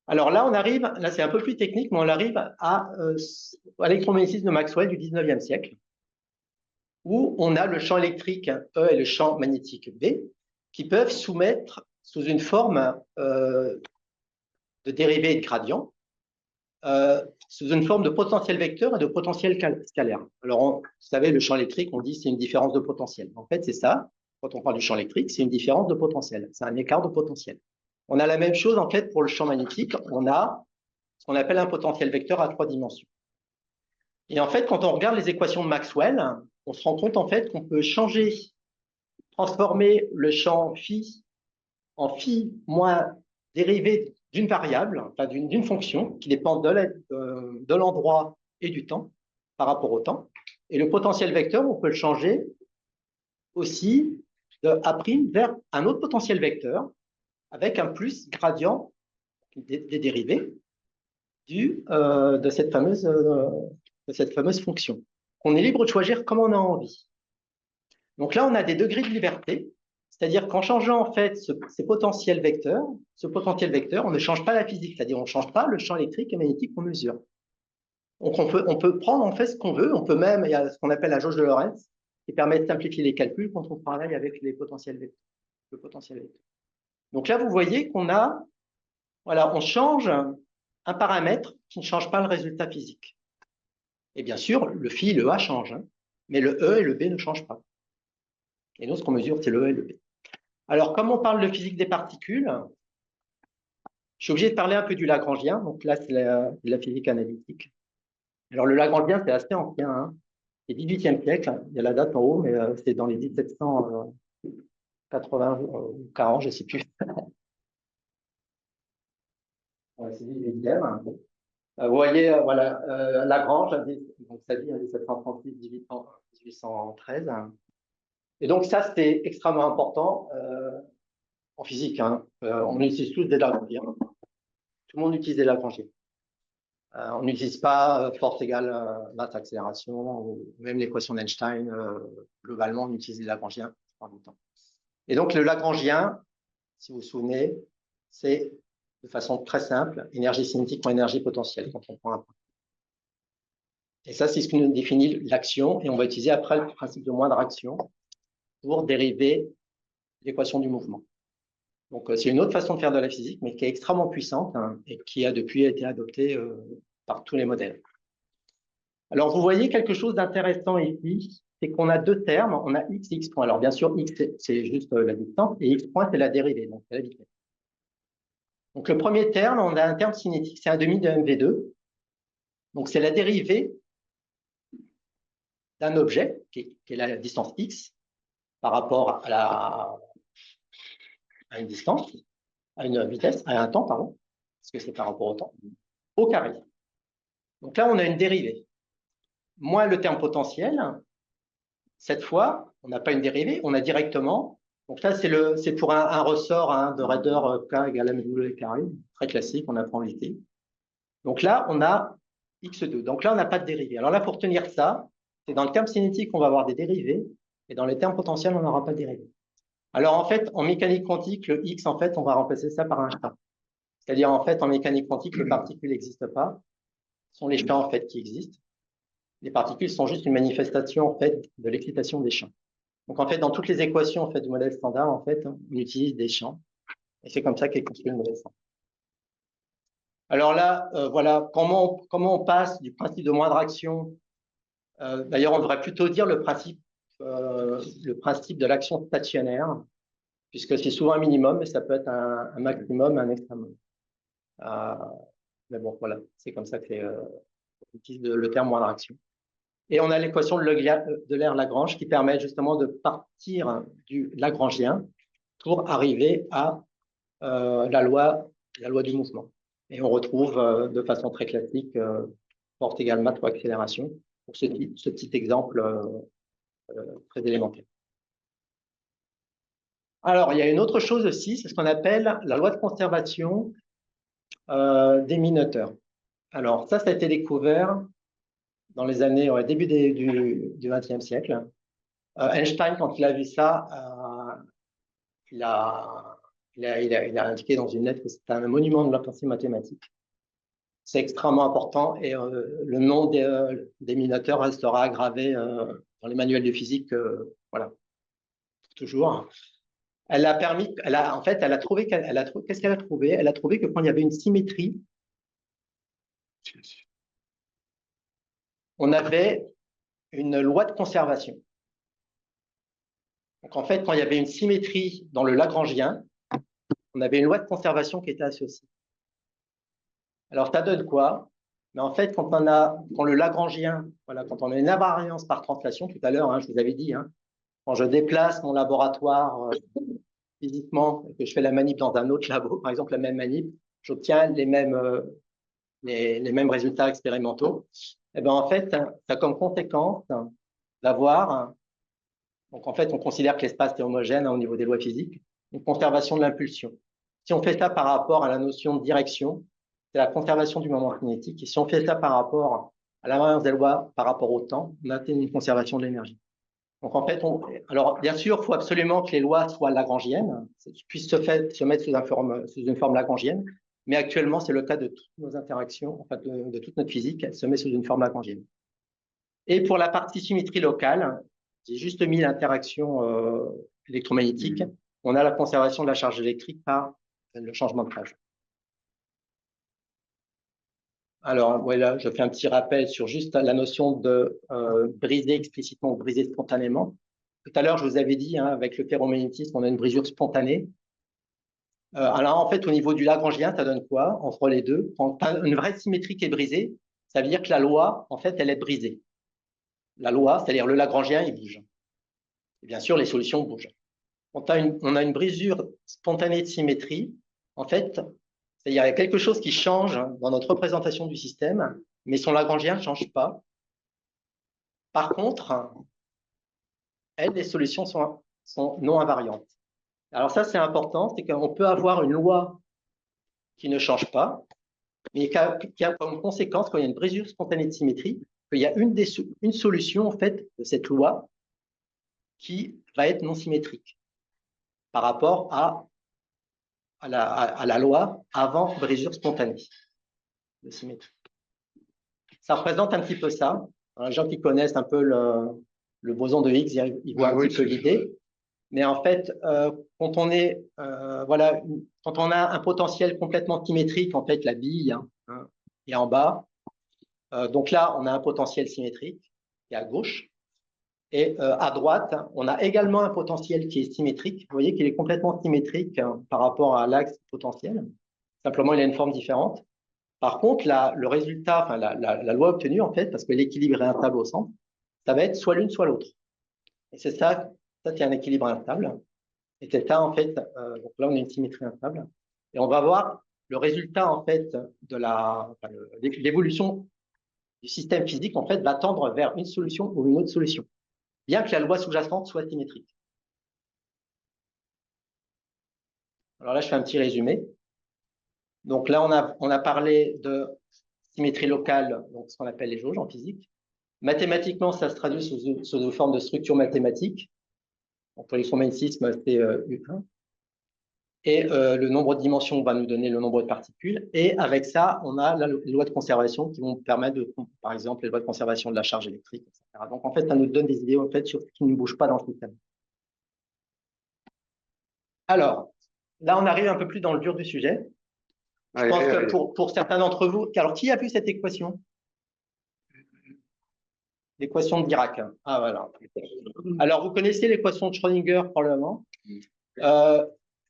S6: Alors là, on arrive, là, c'est un peu plus technique, mais on arrive à l'électromagnétisme de Maxwell du 19e siècle, où on a le champ électrique E et le champ magnétique B, qui peuvent soumettre sous une forme de dérivée et de gradient sous une forme de potentiel vecteur et de potentiel scalaire. Alors, vous savez, le champ électrique, on dit c'est une différence de potentiel. En fait, c'est ça. Quand on parle du champ électrique, c'est une différence de potentiel. C'est un écart de potentiel. On a la même chose, en fait, pour le champ magnétique. On a ce qu'on appelle un potentiel vecteur à 3 dimensions. Et en fait, quand on regarde les équations de Maxwell, on se rend compte, en fait, qu'on peut transformer le champ phi en phi moins dérivé d'une variable, enfin d'une fonction qui dépend de l'endroit et du temps par rapport au temps. Et le potentiel vecteur, on peut le changer aussi de A' vers un autre potentiel vecteur avec un plus gradient des dérivés de cette fameuse fonction. On est libre de choisir comme on a envie. Donc là, on a des degrés de liberté. C'est-à-dire qu'en changeant en fait ce potentiel vecteur, on ne change pas la physique, c'est-à-dire on ne change pas le champ électrique et magnétique qu'on mesure. Donc on peut prendre en fait ce qu'on veut, on peut même, il y a ce qu'on appelle la jauge de Lorentz, qui permet de simplifier les calculs quand on travaille avec les potentiels vecteurs, le potentiel vecteur. Donc là, vous voyez qu'on a, voilà, on change un paramètre qui ne change pas le résultat physique. Et bien sûr, le phi, le A changent, hein, mais le E et le B ne changent pas. Et nous, ce qu'on mesure, c'est le E et le B. Alors, comme on parle de physique des particules, je suis obligé de parler un peu du Lagrangien. Donc là, c'est la physique analytique. Alors, le Lagrangien, c'est assez ancien. Hein. C'est 18e siècle. Il y a la date en haut, mais c'est dans les 1780 ou 40, je ne sais plus. C'est 18e. Vous voyez, voilà, Lagrange, donc sa vie, 1736-1813. Et donc, ça, c'est extrêmement important en physique. Hein. On utilise tous des Lagrangiens. Tout le monde utilise des Lagrangiens. On n'utilise pas force égale masse accélération, ou même l'équation d'Einstein. Globalement, on utilise des Lagrangiens du temps. Et donc, le Lagrangien, si vous vous souvenez, c'est de façon très simple, énergie cinétique moins énergie potentielle, quand on prend un point. Et ça, c'est ce qui nous définit l'action, et on va utiliser après le principe de moindre action pour dériver l'équation du mouvement. Donc, c'est une autre façon de faire de la physique, mais qui est extrêmement puissante, hein, et qui a depuis été adoptée par tous les modèles. Alors, vous voyez quelque chose d'intéressant ici, c'est qu'on a deux termes, on a x et x point. Alors, bien sûr, x, c'est juste la distance, et x point, c'est la dérivée, donc c'est la vitesse. Donc, le premier terme, on a un terme cinétique, c'est un demi de mv2. Donc, c'est la dérivée d'un objet, qui est la distance x, par rapport à une distance, à une vitesse, à un temps, pardon, parce que c'est par rapport au temps, au carré. Donc là, on a une dérivée. Moins le terme potentiel, cette fois, on n'a pas une dérivée, on a directement. Donc là, c'est pour un ressort hein, de raideur k égale mw carré, très classique, on apprend l'été. Donc là, on a x2. Donc là, on n'a pas de dérivée. Alors là, pour tenir ça, c'est dans le terme cinétique qu'on va avoir des dérivées, et dans les termes potentiels, on n'aura pas de dérivée. Alors en fait, en mécanique quantique, le x, en fait, on va remplacer ça par un champ. C'est-à-dire, en fait, en mécanique quantique, les particules n'existent pas. Ce sont les champs, en fait, qui existent. Les particules sont juste une manifestation, en fait, de l'excitation des champs. Donc, en fait, dans toutes les équations, en fait, du modèle standard, en fait, on utilise des champs. Et c'est comme ça qu'est construit le modèle standard. Alors là, voilà, comment on passe du principe de moindre action. D'ailleurs, on devrait plutôt dire le principe de l'action stationnaire, puisque c'est souvent un minimum, mais ça peut être un maximum, un extrêmum. Mais bon, voilà, c'est comme ça que on utilise le terme moindre action. Et on a l'équation de l'aire Lagrange qui permet justement de partir du Lagrangien pour arriver à la loi du mouvement. Et on retrouve de façon très classique force égale masse ou accélération pour ce petit exemple très élémentaire. Alors, il y a une autre chose aussi, c'est ce qu'on appelle la loi de conservation des minuteurs. Alors, ça a été découvert dans les années, début du XXe siècle. Einstein, quand il a vu ça, il a indiqué dans une lettre que c'était un monument de la pensée mathématique. C'est extrêmement important et le nom des minuteurs restera gravé dans les manuels de physique, voilà, toujours. Elle a trouvé qu'est-ce qu'elle a trouvé? Elle a trouvé que quand il y avait une symétrie on avait une loi de conservation. Donc, en fait, quand il y avait une symétrie dans le Lagrangien, on avait une loi de conservation qui était associée. Alors, ça donne quoi? Mais en fait, quand le Lagrangien, voilà, quand on a une invariance par translation, tout à l'heure, hein, je vous avais dit, hein, quand je déplace mon laboratoire physiquement et que je fais la manip dans un autre labo, par exemple la même manip, j'obtiens les mêmes résultats expérimentaux. Et ben en fait, ça a comme conséquence d'avoir, donc en fait, on considère que l'espace est homogène au niveau des lois physiques, une conservation de l'impulsion. Si on fait ça par rapport à la notion de direction, c'est la conservation du moment cinétique. Et si on fait ça par rapport à l'invariance des lois par rapport au temps, on atteint une conservation de l'énergie. Donc en fait, alors bien sûr, il faut absolument que les lois soient lagrangiennes, puissent se mettre sous une forme lagrangienne, mais actuellement, c'est le cas de toutes nos interactions, en fait, de toute notre physique, elle se met sous une forme lagrangienne. Et pour la partie symétrie locale, j'ai juste mis l'interaction électromagnétique, on a la conservation de la charge électrique par le changement de phase. Alors, voilà, je fais un petit rappel sur juste la notion de briser explicitement ou briser spontanément. Tout à l'heure, je vous avais dit, hein, avec le ferromagnétisme, on a une brisure spontanée. Alors, en fait, au niveau du Lagrangien, ça donne quoi entre les deux? Quand une vraie symétrie qui est brisée, ça veut dire que la loi, en fait, elle est brisée. La loi, c'est-à-dire le Lagrangien, il bouge. Et bien sûr, les solutions bougent. Quand on a une brisure spontanée de symétrie, en fait, c'est-à-dire qu'il y a quelque chose qui change dans notre représentation du système, mais son Lagrangien ne change pas. Par contre, les solutions sont non invariantes. Alors ça, c'est important, c'est qu'on peut avoir une loi qui ne change pas, mais qui a comme conséquence, quand il y a une brisure spontanée de symétrie, qu'il y a une solution, en fait, de cette loi qui va être non symétrique par rapport à la loi avant brisure spontanée de symétrie. Ça représente un petit peu ça. Alors, les gens qui connaissent un peu le boson de Higgs, ils voient un petit peu l'idée. Mais en fait, quand on a un potentiel complètement symétrique, en fait, la bille est en bas. Donc là, on a un potentiel symétrique qui est à gauche. Et à droite, on a également un potentiel qui est symétrique. Vous voyez qu'il est complètement symétrique par rapport à l'axe potentiel. Simplement, il a une forme différente. Par contre, le résultat, enfin, la loi obtenue, en fait, parce que l'équilibre est instable au centre, ça va être soit l'une, soit l'autre. Et c'est ça, c'est un équilibre instable. Et c'est ça, en fait, donc là, on a une symétrie instable. Et on va voir le résultat, en fait, de l'évolution du système physique, en fait, va tendre vers une solution ou une autre solution, bien que la loi sous-jacente soit symétrique. Alors là, je fais un petit résumé. Donc là, on a parlé de symétrie locale, donc ce qu'on appelle les jauges en physique. Mathématiquement, ça se traduit sous une forme de structure mathématique. Donc, pour l'électromagnétisme, c'est U1. Et le nombre de dimensions va nous donner le nombre de particules. Et avec ça, on a les lois de conservation qui vont permettre par exemple, les lois de conservation de la charge électrique, etc. Donc, en fait, ça nous donne des idées en fait, sur ce qui ne bouge pas dans le système. Alors, là, on arrive un peu plus dans le dur du sujet. Je pense que pour certains d'entre vous… Alors, qui a vu cette équation? L'équation de Dirac. Ah, voilà. Alors, vous connaissez l'équation de Schrödinger, probablement.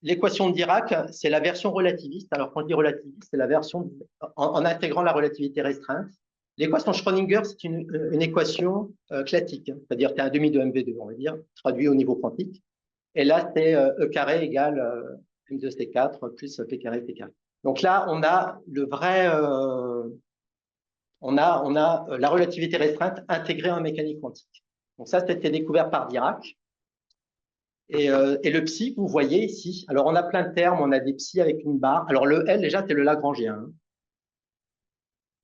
S6: L'équation de Dirac, c'est la version relativiste. Alors, quand on dit relativiste, c'est la version en intégrant la relativité restreinte. L'équation de Schrödinger, c'est une équation classique, c'est-à-dire que c'est un demi de MV2, on va dire, traduit au niveau quantique. Et là, c'est E carré égale M2C4 plus P carré P carré. Donc là, on a le vrai… on a la relativité restreinte intégrée en mécanique quantique. Donc ça, c'était découvert par Dirac. Et le psi, vous voyez ici, alors on a plein de termes, on a des psi avec une barre. Alors le L, déjà, c'est le Lagrangien. Hein.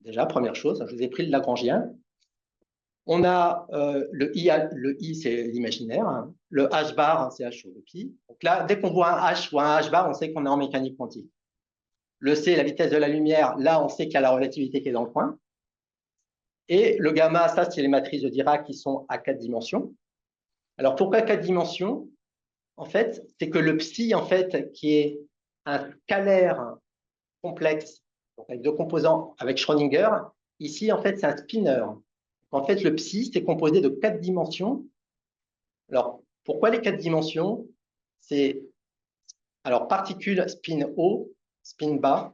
S6: Déjà, première chose, je vous ai pris le Lagrangien. On a le I, c'est l'imaginaire. Hein. Le H bar, c'est H sur le pi. Donc là, dès qu'on voit un H ou un H bar, on sait qu'on est en mécanique quantique. Le C, la vitesse de la lumière, là, on sait qu'il y a la relativité qui est dans le coin. Et le gamma, ça, c'est les matrices de Dirac qui sont à 4 dimensions. Alors, pourquoi 4 dimensions? En fait, c'est que le psi, en fait, qui est un scalaire complexe Donc, avec deux composants avec Schrödinger. Ici, en fait, c'est un spinner. En fait, le psi, c'est composé de 4 dimensions. Alors, pourquoi les 4 dimensions? C'est alors particules spin haut, spin bas,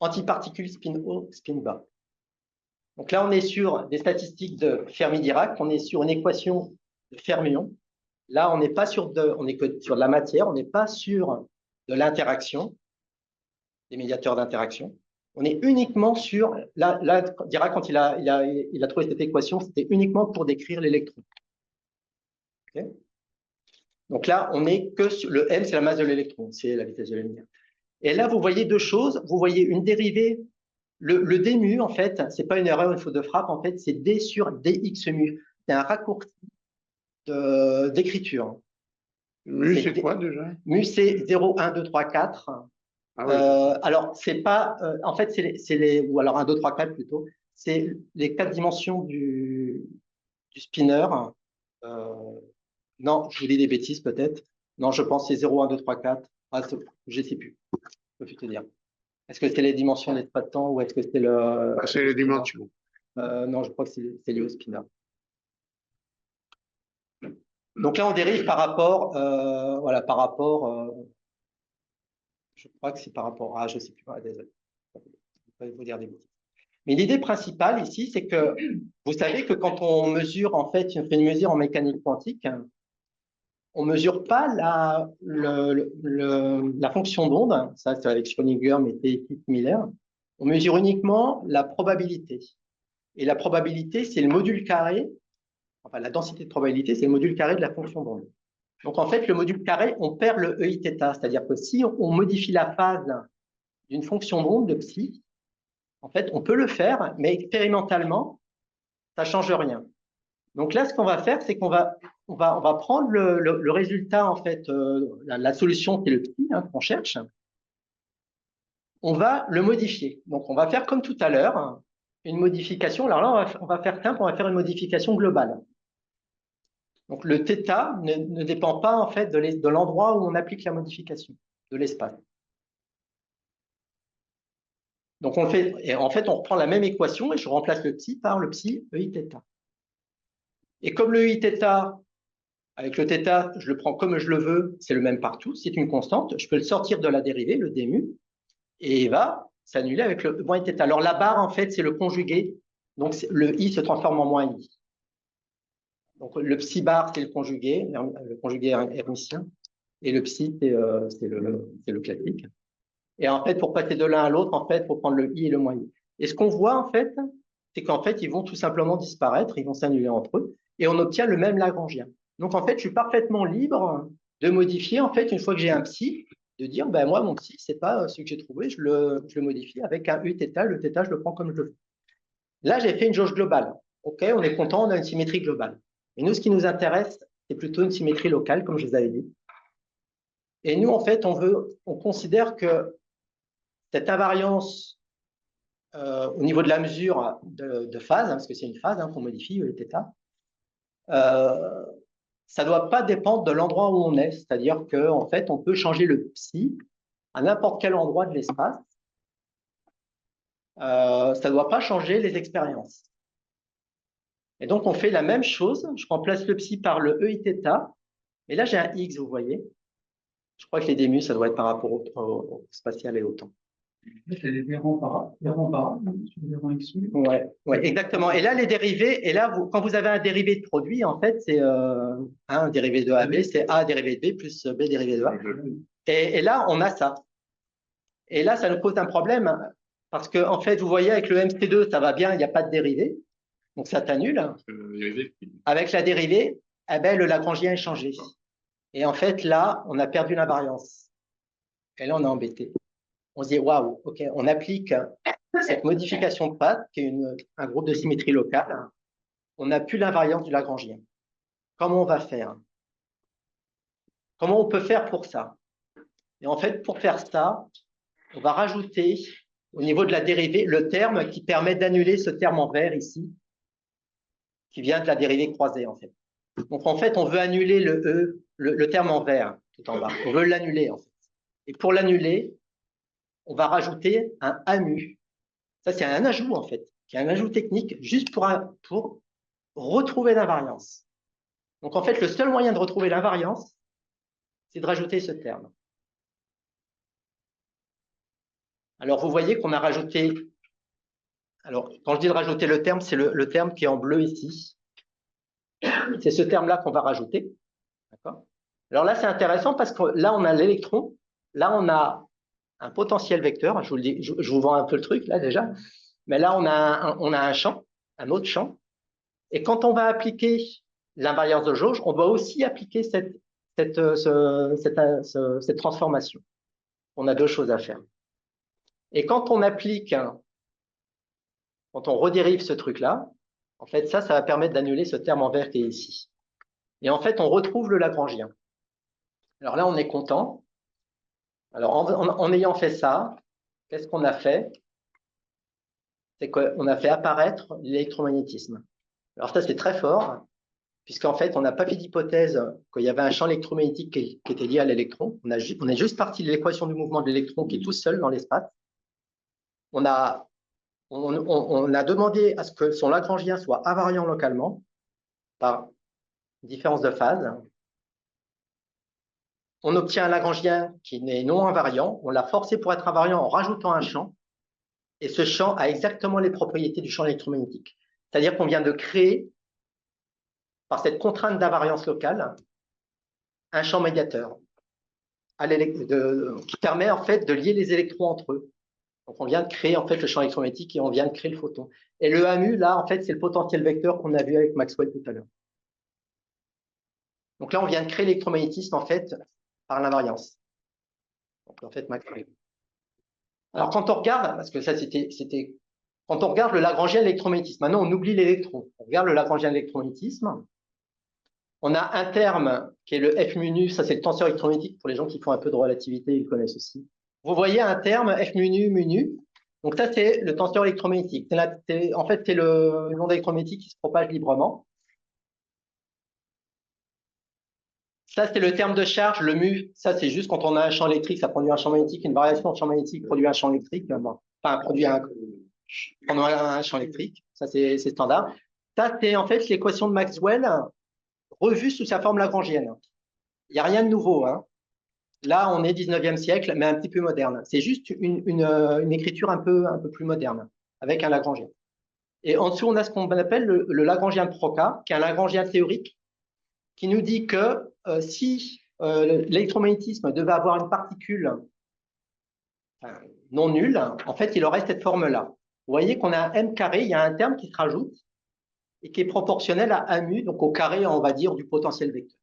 S6: antiparticules spin haut, spin bas. Donc là, on est sur des statistiques de Fermi-Dirac, on est sur une équation de fermion. Là, on n'est pas sur on est que sur de la matière, on n'est pas sur de l'interaction, des médiateurs d'interaction. On est uniquement sur, là Dirac, quand il a trouvé cette équation, c'était uniquement pour décrire l'électron. Okay. Donc là, on est que sur le m, c'est la masse de l'électron, c'est la vitesse de la lumière. Et là, vous voyez deux choses. Vous voyez une dérivée. Le d mu, en fait, c'est pas une erreur, une faute de frappe. En fait, c'est d sur dx mu. C'est un raccourci d'écriture.
S1: Mu, c'est quoi déjà?
S6: Mu, c'est 0, 1, 2, 3, 4.
S1: Ah oui.
S6: Alors, c'est pas. En fait, c'est les. Ou alors 1, 2, 3, 4 plutôt. C'est les 4 dimensions du spinner. Non, je vous dis des bêtises peut-être. Non, je pense que c'est 0, 1, 2, 3, 4. Ah, je ne sais plus. Je peux plus te dire. Est-ce que c'est les dimensions de l'espace-temps ou est-ce que c'est le.
S1: Ah, c'est les dimensions.
S6: Non, je crois que c'est lié au spinner. Donc là, on dérive par rapport. Voilà, par rapport. Je crois que c'est par rapport. Ah, je ne sais plus. Ah, désolé. Je vais vous dire des bêtises. Mais l'idée principale ici, c'est que vous savez que quand on mesure, en fait, on fait une mesure en mécanique quantique, on ne mesure pas la fonction d'onde, ça c'est avec Schrödinger, mais c'est similaire. On mesure uniquement la probabilité. Et la probabilité, c'est le module carré, enfin la densité de probabilité, c'est le module carré de la fonction d'onde. Donc en fait, le module carré, on perd le EI θ, c'est-à-dire que si on modifie la phase d'une fonction d'onde de psi, en fait, on peut le faire, mais expérimentalement, ça ne change rien. Donc là, ce qu'on va faire, c'est qu'on va prendre le résultat, en fait, la solution qui est le psi qu'on cherche. On va le modifier. Donc, on va faire comme tout à l'heure, une modification. Alors là, on va faire simple, on va faire une modification globale. Donc, le θ ne dépend pas, en fait, de l'endroit où on applique la modification, de l'espace. Donc, on reprend la même équation et je remplace le psi par le psi EI θ. Et comme le EI θ, avec le θ, je le prends comme je le veux, c'est le même partout, c'est une constante, je peux le sortir de la dérivée, le d mu, et il va s'annuler avec le moins θ. Alors la barre, en fait, c'est le conjugué, donc le i se transforme en moins i. Donc le psi bar, c'est le conjugué hermitien, et le psi, c'est le classique. Et en fait, pour passer de l'un à l'autre, en fait, il faut prendre le i et le moins i. Et ce qu'on voit, en fait, c'est qu'en fait, ils vont tout simplement disparaître, ils vont s'annuler entre eux, et on obtient le même Lagrangien. Donc, en fait, je suis parfaitement libre de modifier, en fait, une fois que j'ai un psi, de dire, ben moi, mon psi, c'est pas ce que j'ai trouvé, je le modifie avec un u θ, le θ, je le prends comme je le veux. Là, j'ai fait une jauge globale. OK, on est content, on a une symétrie globale. Et nous, ce qui nous intéresse, c'est plutôt une symétrie locale, comme je vous avais dit. Et nous, en fait, on considère que cette invariance au niveau de la mesure de phase, parce que c'est une phase qu'on modifie, le θ, ça ne doit pas dépendre de l'endroit où on est. C'est-à-dire qu'en fait, on peut changer le psi à n'importe quel endroit de l'espace. Ça ne doit pas changer les expériences. Et donc, on fait la même chose. Je remplace le psi par le EI θ. Et là, j'ai un x, vous voyez. Je crois que les d mu, ça doit être par rapport au spatial et au temps.
S5: C'est des rangs par sur des rangs x mu.
S6: Ouais, exactement. Et là, les dérivés, et là, quand vous avez un dérivé de produit, en fait, c'est un dérivé de AB, c'est A dérivé de B plus B dérivé de A. Et là, on a ça. Et là, ça nous pose un problème parce que, en fait, vous voyez, avec le MC2, ça va bien, il n'y a pas de dérivée. Donc, ça t'annule. Avec la dérivée, eh ben, le Lagrangien est changé. Et en fait, là, on a perdu l'invariance. Et là, on est embêté. On se dit, waouh, OK, on applique cette modification de phase, qui est un groupe de symétrie locale. On n'a plus l'invariance du Lagrangien. Comment on va faire? Comment on peut faire pour ça? Et en fait, pour faire ça, on va rajouter au niveau de la dérivée le terme qui permet d'annuler ce terme en vert ici, qui vient de la dérivée croisée, en fait. Donc, en fait, on veut annuler le terme en vert tout en bas. On veut l'annuler, en fait. Et pour l'annuler, on va rajouter un AMU. Ça, c'est un ajout, en fait, qui est un ajout technique juste pour retrouver l'invariance. Donc, en fait, le seul moyen de retrouver l'invariance, c'est de rajouter ce terme. Alors, vous voyez qu'on a rajouté... Alors, quand je dis de rajouter le terme, c'est le terme qui est en bleu ici. C'est ce terme-là qu'on va rajouter. D'accord ? Alors là, c'est intéressant parce que là, on a l'électron. Là, on a un potentiel vecteur. Je vous le dis, je vous vends un peu le truc, là, déjà. Mais là, on a un champ, un autre champ. Et quand on va appliquer l'invariance de jauge, on doit aussi appliquer cette transformation. On a deux choses à faire. Et quand on applique, quand on redérive ce truc-là, en fait, ça va permettre d'annuler ce terme en vert qui est ici. Et en fait, on retrouve le Lagrangien. Alors là, on est content. Alors, en ayant fait ça, qu'est-ce qu'on a fait? C'est qu'on a fait apparaître l'électromagnétisme. Alors ça, c'est très fort, puisqu'en fait, on n'a pas fait d'hypothèse qu'il y avait un champ électromagnétique qui était lié à l'électron. On est juste parti de l'équation du mouvement de l'électron qui est tout seul dans l'espace. On a demandé à ce que son Lagrangien soit invariant localement par différence de phase. On obtient un Lagrangien qui n'est non invariant. On l'a forcé pour être invariant en rajoutant un champ. Et ce champ a exactement les propriétés du champ électromagnétique. C'est-à-dire qu'on vient de créer, par cette contrainte d'invariance locale, un champ médiateur qui permet en fait de lier les électrons entre eux. Donc on vient de créer en fait le champ électromagnétique et on vient de créer le photon. Et le AMU, là, en fait, c'est le potentiel vecteur qu'on a vu avec Maxwell tout à l'heure. Donc là, on vient de créer l'électromagnétisme en fait par l'invariance. Donc en fait, Maxwell. Alors quand on regarde, parce que ça c'était quand on regarde le Lagrangien électromagnétisme, maintenant on oublie l'électron. On regarde le Lagrangien électromagnétisme. On a un terme qui est le F mu nu, ça c'est le tenseur électromagnétique pour les gens qui font un peu de relativité, ils le connaissent aussi. Vous voyez un terme F mu nu. Donc ça c'est le tenseur électromagnétique. En fait c'est le onde électromagnétique qui se propage librement. Ça c'est le terme de charge, le mu. Ça c'est juste quand on a un champ électrique, ça produit un champ magnétique. Une variation de champ magnétique produit un champ électrique. Enfin produit un champ électrique. Ça c'est standard. Ça c'est en fait l'équation de Maxwell revue sous sa forme lagrangienne. Il n'y a rien de nouveau. Hein. Là, on est 19e siècle, mais un petit peu moderne. C'est juste une écriture un peu plus moderne, avec un lagrangien. Et en dessous, on a ce qu'on appelle le lagrangien de Proca, qui est un lagrangien théorique, qui nous dit que si l'électromagnétisme devait avoir une particule non nulle, en fait, il aurait cette forme-là. Vous voyez qu'on a un m carré, il y a un terme qui se rajoute, et qui est proportionnel à 1 mu, donc au carré, on va dire, du potentiel vecteur.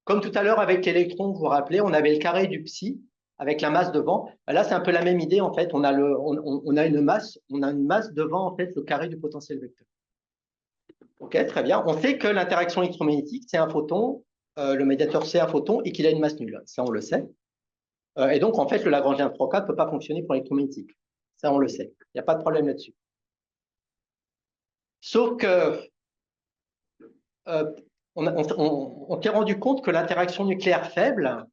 S6: Comme tout à l'heure avec l'électron, vous vous rappelez, on avait le carré du psi avec la masse devant. Là, c'est un peu la même idée, en fait. On a une masse devant, en fait, le carré du potentiel vecteur. OK, très bien. On sait que l'interaction électromagnétique, c'est un photon, le médiateur, c'est un photon, et qu'il a une masse nulle. Ça, on le sait. Et donc, en fait, le Lagrangien de Proca ne peut pas fonctionner pour l'électromagnétique. Ça, on le sait. Il n'y a pas de problème là-dessus. Sauf que on s'est rendu compte que l'interaction nucléaire faible,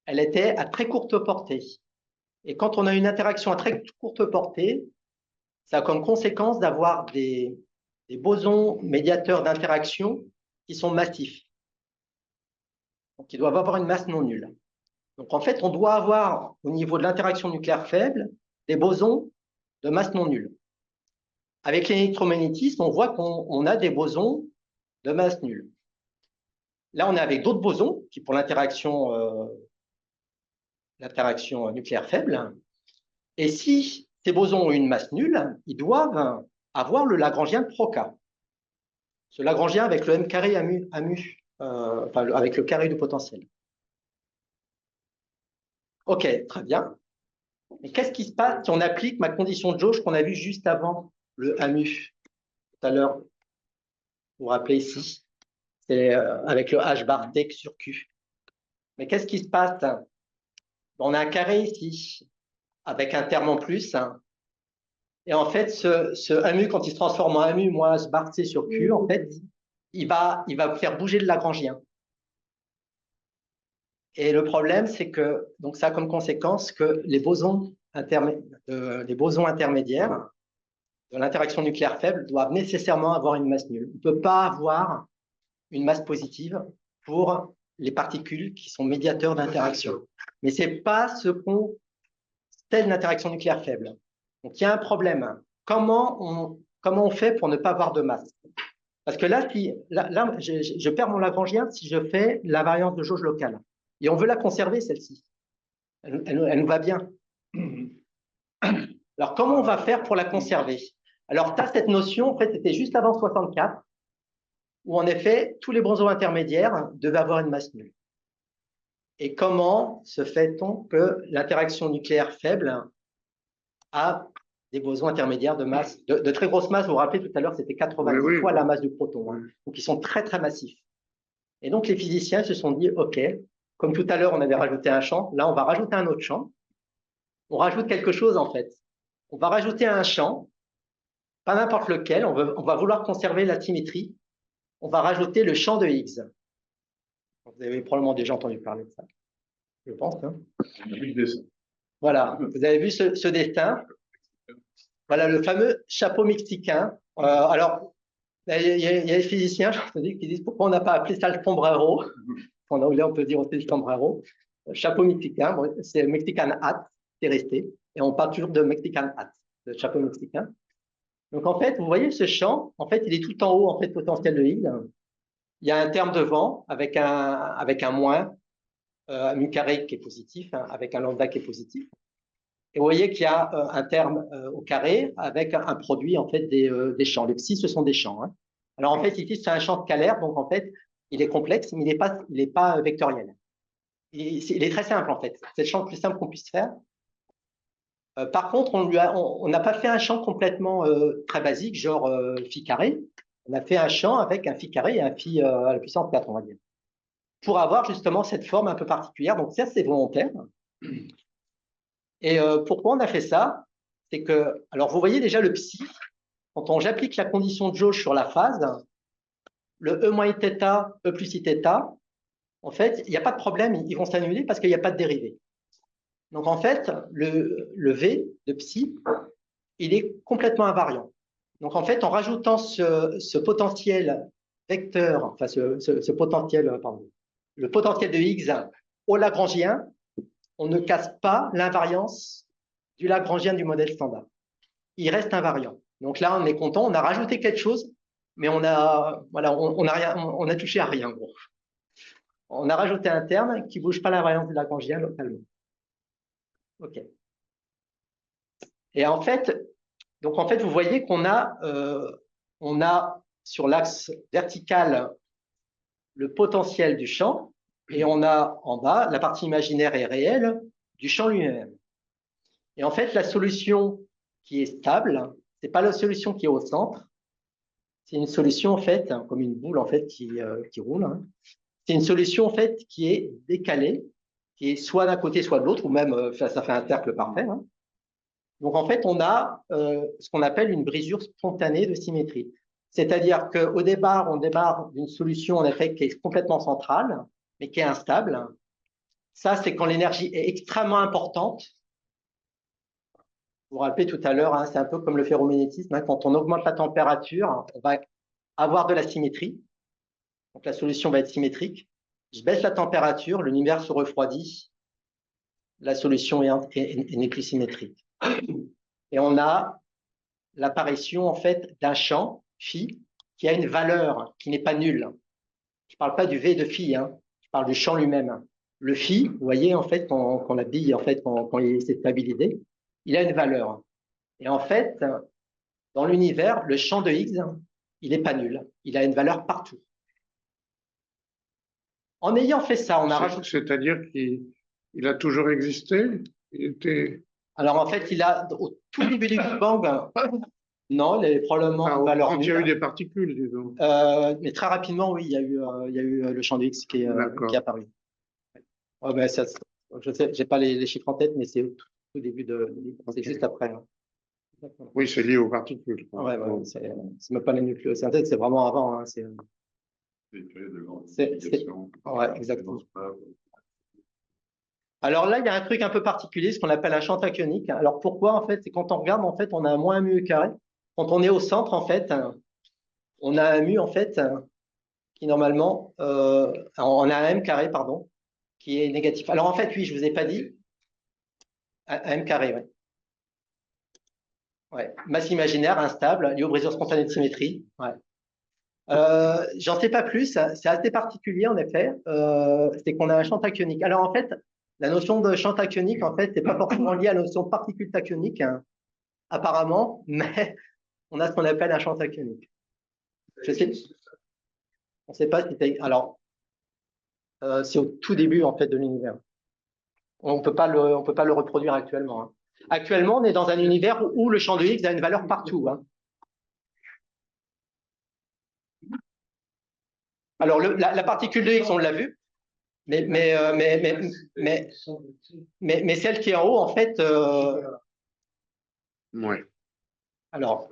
S6: elle était à très courte portée. Et quand on a une interaction à très courte portée, ça a comme conséquence d'avoir des bosons médiateurs d'interaction qui sont massifs. Donc, ils doivent avoir une masse non nulle. Donc, en fait, on doit avoir, au niveau de l'interaction nucléaire faible, des bosons de masse non nulle. Avec l'électromagnétisme, on voit qu'on a des bosons de masse nulle. Là, on est avec d'autres bosons qui, pour l'interaction nucléaire faible. Et si ces bosons ont une masse nulle, ils doivent avoir le Lagrangien de Proca. Ce Lagrangien avec le m carré avec le carré du potentiel. OK, très bien. Mais qu'est-ce qui se passe si on applique ma condition de jauge qu'on a vue juste avant le AMU tout à l'heure? Vous vous rappelez ici, c'est avec le H bar T sur Q. Mais qu'est-ce qui se passe? On a un carré ici, avec un terme en plus. Et en fait, ce AMU, quand il se transforme en AMU moins H bar T sur Q, en fait, il va faire bouger le Lagrangien. Et le problème, c'est que donc ça a comme conséquence que les bosons intermédiaires de l'interaction nucléaire faible doivent nécessairement avoir une masse nulle. On ne peut pas avoir une masse positive pour les particules qui sont médiateurs d'interaction. Mais ce n'est pas ce qu'on telle une interaction nucléaire faible. Donc, il y a un problème. Comment on fait pour ne pas avoir de masse? Parce que là, je perds mon Lagrangien si je fais la variance de jauge locale. Et on veut la conserver, celle-ci. Elle nous va bien. Alors, comment on va faire pour la conserver? Alors, tu as cette notion, en fait, c'était juste avant 64, où en effet, tous les bosons intermédiaires devaient avoir une masse nulle. Et comment se fait-on que l'interaction nucléaire faible a des bosons intermédiaires de masse, de très grosse masse? Vous vous rappelez tout à l'heure, c'était 90 fois la masse du proton. Hein. Donc, ils sont très, très massifs. Et donc, les physiciens se sont dit, OK, comme tout à l'heure, on avait rajouté un champ, là, on va rajouter un autre champ. On rajoute quelque chose, en fait. On va rajouter un champ, pas n'importe lequel, on va vouloir conserver la symétrie. On va rajouter le champ de Higgs. Vous avez probablement déjà entendu parler de ça, je pense. Hein. Voilà, vous avez vu ce dessin. Voilà le fameux chapeau mexicain. Alors, il y a les physiciens qui disent pourquoi on n'a pas appelé ça le sombrero. En anglais, on peut dire aussi le sombrero. Chapeau mexicain, bon, c'est Mexican hat, c'est resté. Et on parle toujours de Mexican hat, le chapeau mexicain. Donc, en fait, vous voyez ce champ, en fait, il est tout en haut, en fait, potentiel de Higgs. Il y a un terme devant avec un moins, un mu carré qui est positif, hein, avec un lambda qui est positif. Et vous voyez qu'il y a un terme au carré avec un produit en fait des champs. Les psi, ce sont des champs. Hein. Alors en fait, ici, c'est un champ scalaire, donc en fait, il est complexe, mais il n'est pas vectoriel. Il est très simple en fait. C'est le champ le plus simple qu'on puisse faire. Par contre, on n'a pas fait un champ complètement très basique, genre phi carré. On a fait un champ avec un phi carré et un phi à la puissance 4, on va dire, pour avoir justement cette forme un peu particulière. Donc ça, c'est volontaire. Et pourquoi on a fait ça? C'est que, alors vous voyez déjà le psi, quand j'applique la condition de jauge sur la phase, le E moins I θ, E plus I θ, en fait, il n'y a pas de problème, ils vont s'annuler parce qu'il n'y a pas de dérivée. Donc en fait, le V de psi, il est complètement invariant. Donc en fait, en rajoutant ce potentiel vecteur, enfin ce potentiel, pardon, le potentiel de Higgs au Lagrangien, on ne casse pas l'invariance du Lagrangien du modèle standard. Il reste invariant. Donc là, on est content, on a rajouté quelque chose, mais on a touché à rien, gros. On a rajouté un terme qui ne bouge pas l'invariance du Lagrangien localement. OK. Et en fait, vous voyez qu'on a sur l'axe vertical le potentiel du champ, et on a en bas la partie imaginaire et réelle du champ lui-même. Et en fait, la solution qui est stable, c'est pas la solution qui est au centre, c'est une solution en fait, comme une boule en fait qui roule. Hein. C'est une solution en fait qui est décalée, qui est soit d'un côté, soit de l'autre, ou même ça fait un cercle parfait. Hein. Donc en fait, on a ce qu'on appelle une brisure spontanée de symétrie. C'est-à-dire qu'au départ, on démarre d'une solution en effet qui est complètement centrale, mais qui est instable. Ça, c'est quand l'énergie est extrêmement importante. Vous vous rappelez tout à l'heure, hein, c'est un peu comme le ferromagnétisme. Hein, quand on augmente la température, on va avoir de la symétrie. Donc la solution va être symétrique. Je baisse la température, l'univers se refroidit. La solution n'est plus symétrique. Et on a l'apparition en fait d'un champ phi qui a une valeur qui n'est pas nulle. Je ne parle pas du V de phi, hein, je parle du champ lui-même. Le phi, vous voyez en fait quand la bille en fait quand il s'est stabilisé, il a une valeur. Et en fait, dans l'univers, le champ de Higgs, il n'est pas nul. Il a une valeur partout. En ayant fait ça, on a rajouté.
S1: C'est-à-dire qu'il a toujours existé?
S6: Alors en fait, au tout début du Big Bang, non, il avait probablement une valeur
S1: quand il y a eu
S6: nulle.
S1: des particules, disons.
S6: Mais très rapidement, oui, il y a eu le champ de Higgs qui est apparu. Ouais, ben, je sais, j'ai pas les chiffres en tête, mais c'est au tout début c'est juste après. Hein.
S1: Oui, c'est lié aux particules.
S6: Ouais, c'est même pas les nucléosynthèses, c'est vraiment avant. Hein, ouais, exactement. Alors là, il y a un truc un peu particulier, ce qu'on appelle un champ tachyonique. Alors pourquoi, en fait? C'est quand on regarde, en fait, on a un moins un mu carré. Quand on est au centre, en fait, on a un mu, en fait, qui normalement, on a un m carré, pardon, qui est négatif. Alors en fait, oui, je vous ai pas dit, un m carré, ouais. Ouais. Masse imaginaire instable, lié aux brisures spontanées de symétrie. Ouais. J'en sais pas plus, c'est assez particulier en effet, c'est qu'on a un champ tachyonique. Alors en fait, la notion de champ tachyonique, en fait, c'est pas forcément lié à la notion de particule tachyonique, hein, apparemment, mais on a ce qu'on appelle un champ tachyonique. Je sais, on sait pas si c'est. Alors, c'est au tout début en fait de l'univers. On peut pas le reproduire actuellement, hein. Actuellement, on est dans un univers où le champ de Higgs a une valeur partout, hein. Alors, la particule de Higgs, on l'a vu, mais celle qui est en haut, en fait.
S1: Ouais.
S6: Alors,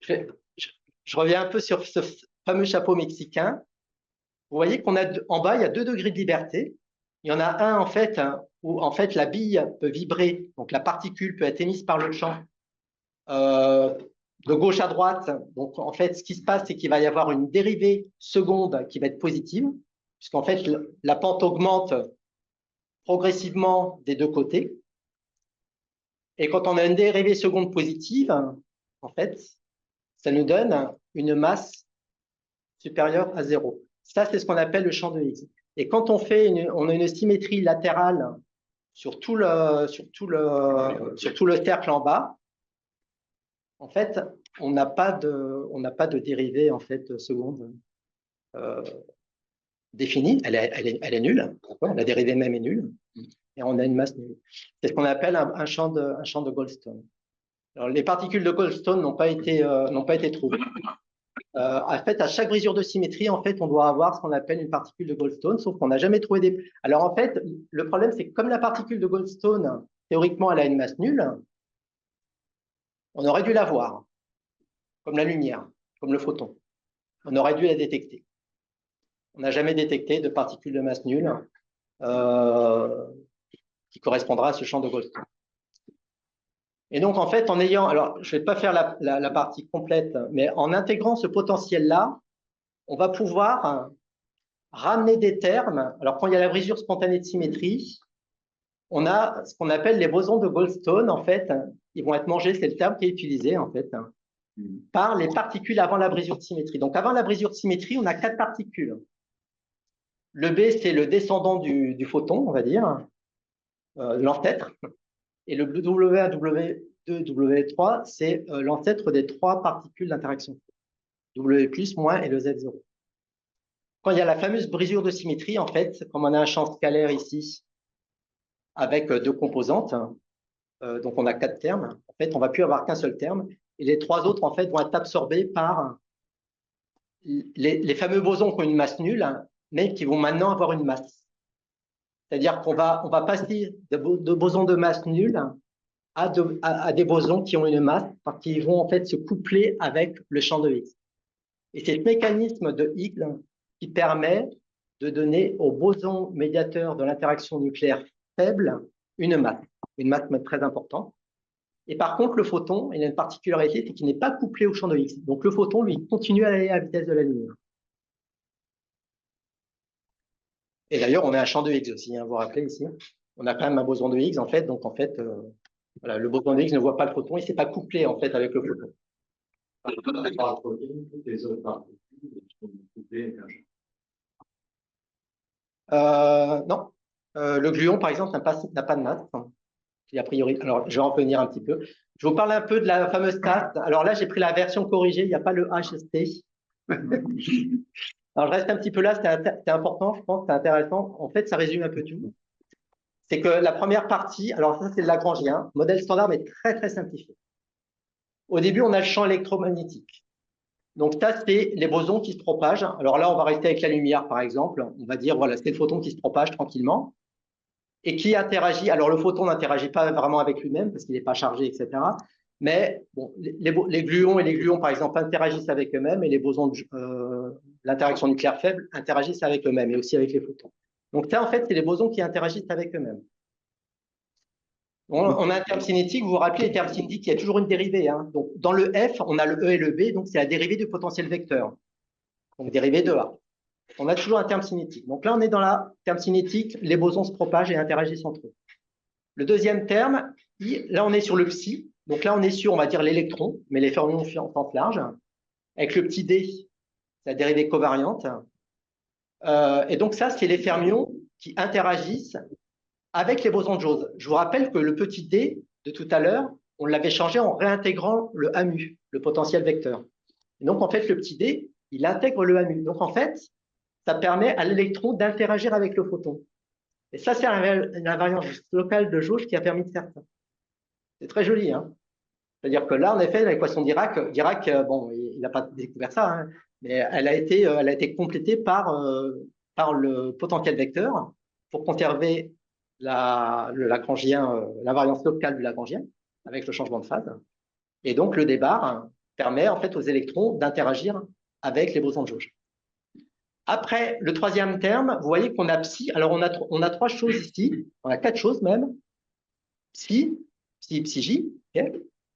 S6: je reviens un peu sur ce fameux chapeau mexicain. Vous voyez qu'en bas, il y a 2 degrés de liberté. Il y en a un, en fait, hein, où en fait, la bille peut vibrer, donc la particule peut être émise par le champ de gauche à droite. Donc, en fait, ce qui se passe, c'est qu'il va y avoir une dérivée seconde qui va être positive, puisqu'en fait, la pente augmente progressivement des 2 côtés. Et quand on a une dérivée seconde positive, en fait, ça nous donne une masse supérieure à 0. Ça, c'est ce qu'on appelle le champ de Higgs. Et quand on a une symétrie latérale sur tout le cercle en bas, en fait, on n'a pas de dérivée en fait seconde définie. Elle est nulle. La dérivée même est nulle. Et on a une masse nulle. C'est ce qu'on appelle un champ de Goldstone. Alors, les particules de Goldstone n'ont pas été trouvées. En fait, à chaque brisure de symétrie, en fait, on doit avoir ce qu'on appelle une particule de Goldstone, sauf qu'on n'a jamais trouvé des. Alors, en fait, le problème, c'est que comme la particule de Goldstone, théoriquement, elle a une masse nulle, on aurait dû la voir, comme la lumière, comme le photon. On aurait dû la détecter. On n'a jamais détecté de particule de masse nulle qui correspondra à ce champ de Goldstone. Et donc, en fait, alors, je ne vais pas faire la partie complète, mais en intégrant ce potentiel-là, on va pouvoir ramener des termes. Alors, quand il y a la brisure spontanée de symétrie, on a ce qu'on appelle les bosons de Goldstone, en fait. Ils vont être mangés, c'est le terme qui est utilisé, en fait, par les particules avant la brisure de symétrie. Donc, avant la brisure de symétrie, on a 4 particules. Le B, c'est le descendant du photon, on va dire, l'ancêtre. Et le W1, W2, W3, c'est l'ancêtre des 3 particules d'interaction. W+, moins et le Z0. Quand il y a la fameuse brisure de symétrie, en fait, comme on a un champ scalaire ici, avec 2 composantes, donc on a 4 termes, en fait, on ne va plus avoir qu'un seul terme, et les 3 autres, en fait, vont être absorbés par les fameux bosons qui ont une masse nulle, mais qui vont maintenant avoir une masse. C'est-à-dire qu'on va passer de bosons de masse nulle à des bosons qui ont une masse, parce qu'ils vont en fait se coupler avec le champ de Higgs. Et c'est le mécanisme de Higgs qui permet de donner aux bosons médiateurs de l'interaction nucléaire faible une masse très importante. Et par contre, le photon, il a une particularité, c'est qu'il n'est pas couplé au champ de Higgs. Donc le photon, lui, continue à aller à la vitesse de la lumière. Et d'ailleurs, on a un champ de Higgs aussi, hein, vous vous rappelez ici. On a quand même un boson de Higgs, en fait. Donc, en fait, voilà, le boson de Higgs ne voit pas le photon, il ne s'est pas couplé, en fait, avec le photon. Non. Le gluon, par exemple, n'a pas de masse. A priori. Alors, je vais en revenir un petit peu. Je vous parle un peu de la fameuse TAST. Alors là, j'ai pris la version corrigée, il n'y a pas le HST. Alors, je reste un petit peu là, c'était important, je pense, c'est intéressant. En fait, ça résume un peu tout. C'est que la première partie, alors ça, c'est le Lagrangien, modèle standard, mais très, très simplifié. Au début, on a le champ électromagnétique. Donc, ça, c'est les bosons qui se propagent. Alors là, on va rester avec la lumière, par exemple. On va dire, voilà, c'est le photon qui se propage tranquillement et qui interagit. Alors, le photon n'interagit pas vraiment avec lui-même parce qu'il n'est pas chargé, etc. Mais bon, les gluons et les gluons, par exemple, interagissent avec eux-mêmes et les bosons de l'interaction nucléaire faible interagissent avec eux-mêmes et aussi avec les photons. Donc ça, en fait, c'est les bosons qui interagissent avec eux-mêmes. On a un terme cinétique, vous vous rappelez, les termes cinétiques, il y a toujours une dérivée. Hein. Donc, dans le F, on a le E et le B, donc c'est la dérivée du potentiel vecteur. Donc, dérivée de A. On a toujours un terme cinétique. Donc là, on est dans la terme cinétique, les bosons se propagent et interagissent entre eux. Le deuxième terme, là, on est sur le psi. Donc là, on est sur, on va dire, l'électron, mais les fermions en sens large. Avec le petit d, la dérivée covariante. Et donc ça, c'est les fermions qui interagissent avec les bosons de Jose. Je vous rappelle que le petit d de tout à l'heure, on l'avait changé en réintégrant le AMU, le potentiel vecteur. Et donc, en fait, le petit d, il intègre le AMU. Donc, en fait, ça permet à l'électron d'interagir avec le photon. Et ça, c'est une invariance locale de jauge qui a permis de faire ça. C'est très joli, hein. C'est-à-dire que là, en effet, l'équation d'Dirac, bon, il n'a pas découvert ça, hein, mais elle a été complétée par le potentiel vecteur pour conserver l'invariance locale du Lagrangien avec le changement de phase. Et donc, le D-bar permet en fait aux électrons d'interagir avec les bosons de jauge. Après, le troisième terme, vous voyez qu'on a psi. Alors, on a trois choses ici. On a quatre choses même. Psi, J. Okay.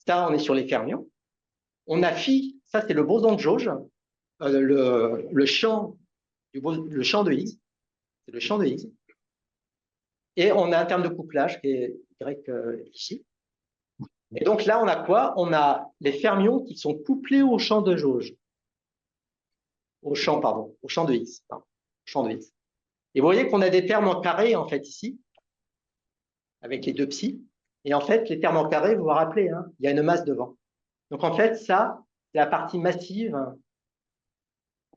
S6: Ça, on est sur les fermions. On a phi. Ça, c'est le boson de jauge. Le champ de Higgs. C'est le champ de Higgs. Et on a un terme de couplage qui est Y ici. Et donc là, on a quoi? On a les fermions qui sont couplés au champ de jauge. Au champ de Higgs. Et vous voyez qu'on a des termes en carré, en fait, ici, avec les deux psi. Et en fait, les termes en carré, vous vous rappelez, hein, il y a une masse devant. Donc, en fait, ça, c'est la partie massive,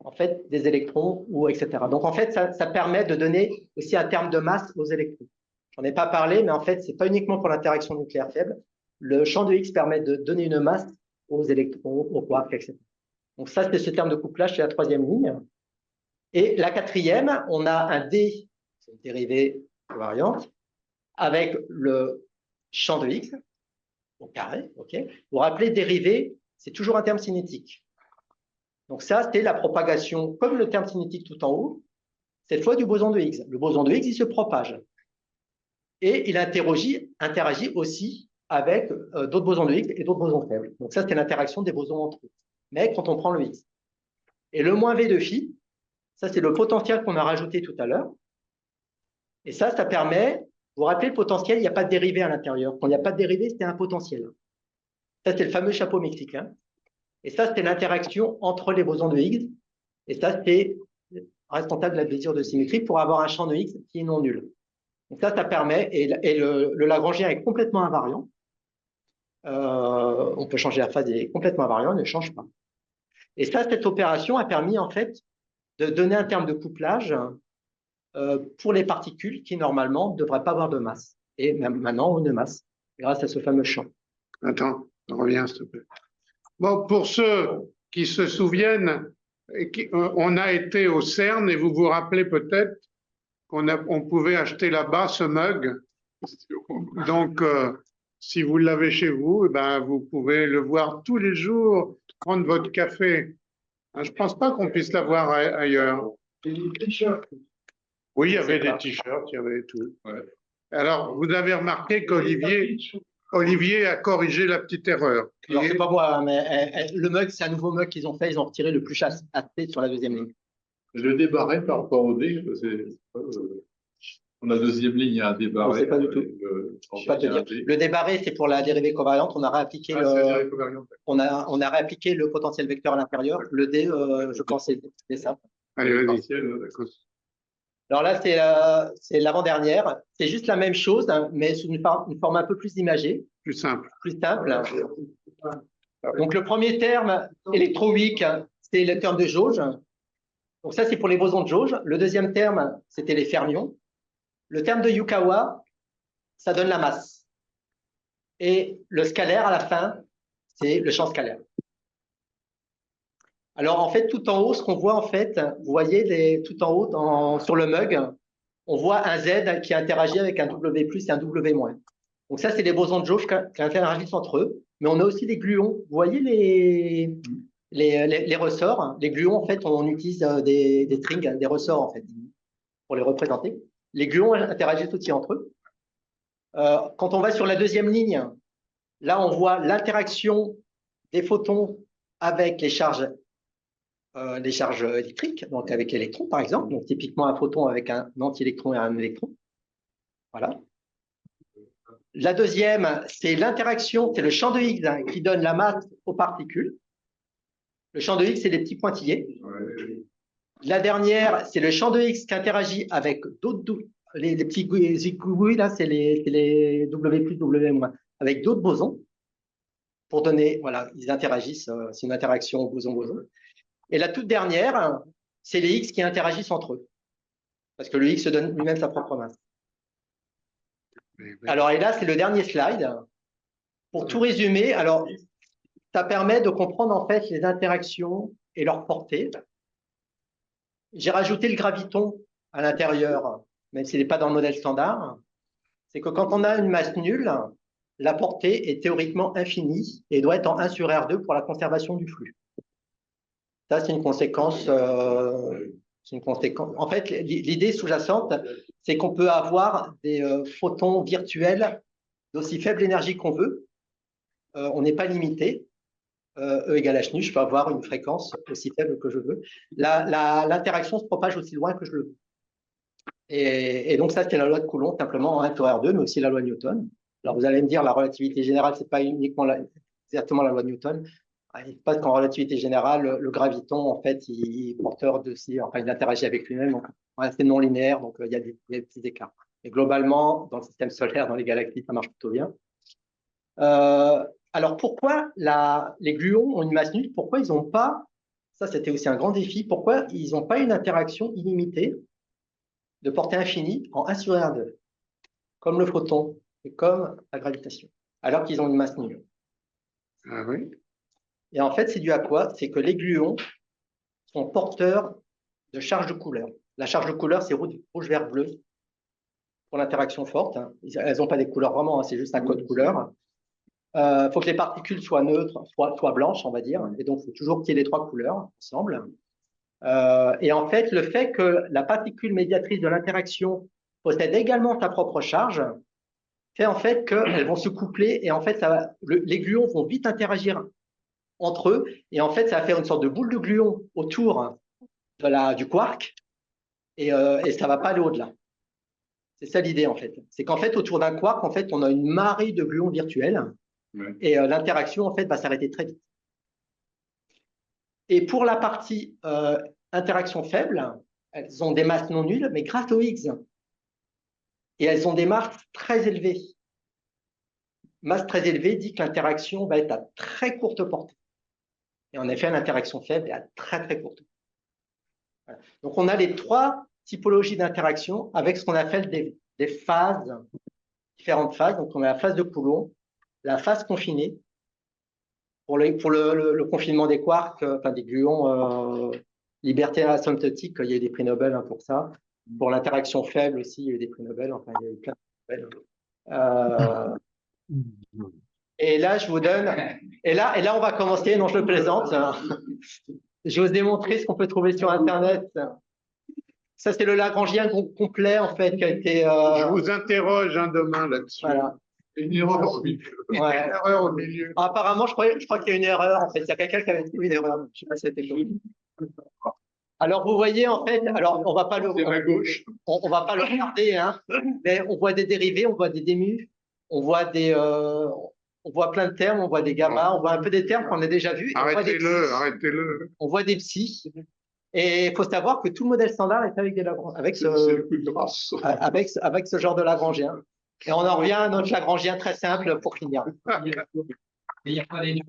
S6: en fait, des électrons, ou etc. Donc, en fait, ça permet de donner aussi un terme de masse aux électrons. J'en ai pas parlé, mais en fait, c'est pas uniquement pour l'interaction nucléaire faible. Le champ de Higgs permet de donner une masse aux électrons, aux quarks, etc. Donc ça, c'est ce terme de couplage, c'est la troisième ligne. Et la quatrième, on a un D, c'est une dérivée covariante, avec le champ de Higgs, au carré, ok. Vous vous rappelez, dérivée, c'est toujours un terme cinétique. Donc ça, c'est la propagation, comme le terme cinétique tout en haut, cette fois du boson de Higgs. Le boson de Higgs, il se propage. Et il interagit aussi avec d'autres bosons de Higgs et d'autres bosons faibles. Donc ça, c'est l'interaction des bosons entre eux. Mais quand on prend le Higgs. Et le moins V de phi, ça, c'est le potentiel qu'on a rajouté tout à l'heure. Et ça permet, vous vous rappelez, le potentiel, il n'y a pas de dérivée à l'intérieur. Quand il n'y a pas de dérivée, c'était un potentiel. Ça, c'est le fameux chapeau mexicain. Et ça, c'est l'interaction entre les bosons de Higgs. Et ça, c'est responsable de la mesure de symétrie pour avoir un champ de Higgs qui est non nul. Donc ça permet, et le Lagrangien est complètement invariant. On peut changer la phase, il est complètement invariant, il ne change pas. Et ça, cette opération a permis en fait de donner un terme de couplage pour les particules qui normalement ne devraient pas avoir de masse. Et même maintenant ont une masse, grâce à ce fameux champ.
S1: Attends, reviens s'il te plaît. Bon, pour ceux qui se souviennent, on a été au CERN et vous vous rappelez peut-être qu'on pouvait acheter là-bas ce mug. Donc, si vous l'avez chez vous, eh ben, vous pouvez le voir tous les jours, prendre votre café. Je ne pense pas qu'on puisse l'avoir ailleurs. Oui, il y avait des t-shirts, il y avait tout. Ouais. Alors, vous avez remarqué qu'Olivier a corrigé la petite erreur.
S6: Alors, c'est pas moi, mais le mug, c'est un nouveau mug qu'ils ont fait. Ils ont retiré le plus aspect sur la deuxième ligne.
S2: Le débarré par rapport au D, la deuxième ligne, il y a un débarré.
S6: Non, c'est pas du tout. Le débarré, c'est pour la dérivée covariante. On a réappliqué on a réappliqué le potentiel vecteur à l'intérieur. Le D, je pense, c'est ça.
S1: Allez, vas-y.
S6: Alors là, c'est l'avant-dernière. C'est juste la même chose, hein, mais sous une forme un peu plus imagée.
S1: Plus simple.
S6: Plus simple. Donc, le premier terme électroïque, c'est le terme de jauge. Donc, ça, c'est pour les bosons de jauge. Le deuxième terme, c'était les fermions. Le terme de Yukawa, ça donne la masse. Et le scalaire, à la fin, c'est le champ scalaire. Alors, en fait, tout en haut, ce qu'on voit, en fait, vous voyez, tout en haut, sur le mug, on voit un Z qui interagit avec un W+, et un W-. Donc, ça, c'est les bosons de jauge qui interagissent entre eux. Mais on a aussi des gluons. Vous voyez les ressorts. Les gluons, en fait, on utilise des strings, des ressorts, en fait. pour les représenter. Les gluons interagissent aussi entre eux. Quand on va sur la deuxième ligne, là, on voit l'interaction des photons avec les charges électriques, donc avec l'électron, par exemple. Donc, typiquement, un photon avec un anti-électron et un électron. Voilà. La deuxième, c'est l'interaction, c'est le champ de Higgs hein, qui donne la masse aux particules. Le champ de Higgs, c'est les petits pointillés. La dernière, c'est le champ de Higgs qui interagit avec d'autres, les petits zigouilles, là, c'est les W+, W-, avec d'autres bosons pour donner, voilà, ils interagissent, c'est une interaction boson-boson. Et la toute dernière, c'est les X qui interagissent entre eux. Parce que le X se donne lui-même sa propre masse. Alors, et là, c'est le dernier slide. Pour tout résumer, alors, ça permet de comprendre en fait les interactions et leur portée. J'ai rajouté le graviton à l'intérieur, même s'il n'est pas dans le modèle standard. C'est que quand on a une masse nulle, la portée est théoriquement infinie et doit être en 1 sur R2 pour la conservation du flux. Ça, c'est une conséquence. En fait, l'idée sous-jacente, c'est qu'on peut avoir des photons virtuels d'aussi faible énergie qu'on veut. On n'est pas limité. E égale h nu, je peux avoir une fréquence aussi faible que je veux. L'interaction se propage aussi loin que je le veux. Et donc, ça, c'est la loi de Coulomb, simplement en 1 sur R2, mais aussi la loi de Newton. Alors, vous allez me dire, la relativité générale, ce n'est pas uniquement exactement la loi de Newton. Il se passe qu'en relativité générale, le graviton, en fait, il est porteur de si, enfin, il interagit avec lui-même, donc c'est non linéaire, donc il y a des petits écarts. Et globalement, dans le système solaire, dans les galaxies, ça marche plutôt bien. Alors, pourquoi les gluons ont une masse nulle? Pourquoi ils n'ont pas, ça c'était aussi un grand défi, pourquoi ils n'ont pas une interaction illimitée de portée infinie en 1 sur R2, comme le photon et comme la gravitation, alors qu'ils ont une masse nulle?
S1: Ah oui.
S6: Et en fait, c'est dû à quoi? C'est que les gluons sont porteurs de charge de couleur. La charge de couleur, c'est rouge, vert, bleu pour l'interaction forte. Hein. Elles n'ont pas des couleurs vraiment, hein, c'est juste un code couleur. Il faut que les particules soient neutres, soient blanches, on va dire. Et donc, il faut toujours qu'il y ait les 3 couleurs ensemble. Et en fait, le fait que la particule médiatrice de l'interaction possède également sa propre charge fait en fait qu'elles vont se coupler et en fait, les gluons vont vite interagir entre eux, et en fait, ça va faire une sorte de boule de gluon autour du quark, et ça ne va pas aller au-delà. C'est ça l'idée, en fait. C'est qu'en fait, autour d'un quark, en fait, on a une marée de gluons virtuels, et l'interaction, en fait, va s'arrêter très vite. Et pour la partie interaction faible, elles ont des masses non nulles, mais grâce aux Higgs. Et elles ont des masses très élevées. Masse très élevée dit que l'interaction va être à très courte portée. Et en effet, l'interaction faible est à très, très courte. Voilà. Donc, on a les 3 typologies d'interaction avec ce qu'on appelle des phases, différentes phases. Donc, on a la phase de Coulomb, la phase confinée. Pour le confinement des quarks, enfin des gluons, liberté asymptotique, il y a eu des prix Nobel hein, pour ça. Pour l'interaction faible aussi, il y a eu des prix Nobel. Enfin, il y a eu plein de prix Nobel. Et là, je vous donne. Et là, on va commencer. Non, je le plaisante. Je vais vous démontrer ce qu'on peut trouver sur Internet. Ça, c'est le Lagrangien complet, en fait, qui a été.
S1: Je vous interroge demain là-dessus.
S6: Voilà.
S1: Une erreur au milieu.
S6: Ouais.
S1: Une erreur au milieu.
S6: Apparemment, je crois qu'il y a une erreur. En fait, il y a quelqu'un qui avait trouvé une erreur. Je ne sais pas si c'était quoi. Alors, vous voyez, en fait, alors on va pas le.
S1: C'est à gauche.
S6: On va pas le regarder, hein, mais on voit des dérivés, on voit des démus, on voit on voit plein de termes, on voit des gammas, on voit un peu des termes qu'on a déjà vus.
S1: Arrêtez-le, arrêtez-le.
S6: On voit des psi. Et il faut savoir que tout le modèle standard est avec des Lagrangiens, avec ce genre de Lagrangien. Et on en revient à notre Lagrangien très simple pour finir.
S7: Il n'y a pas les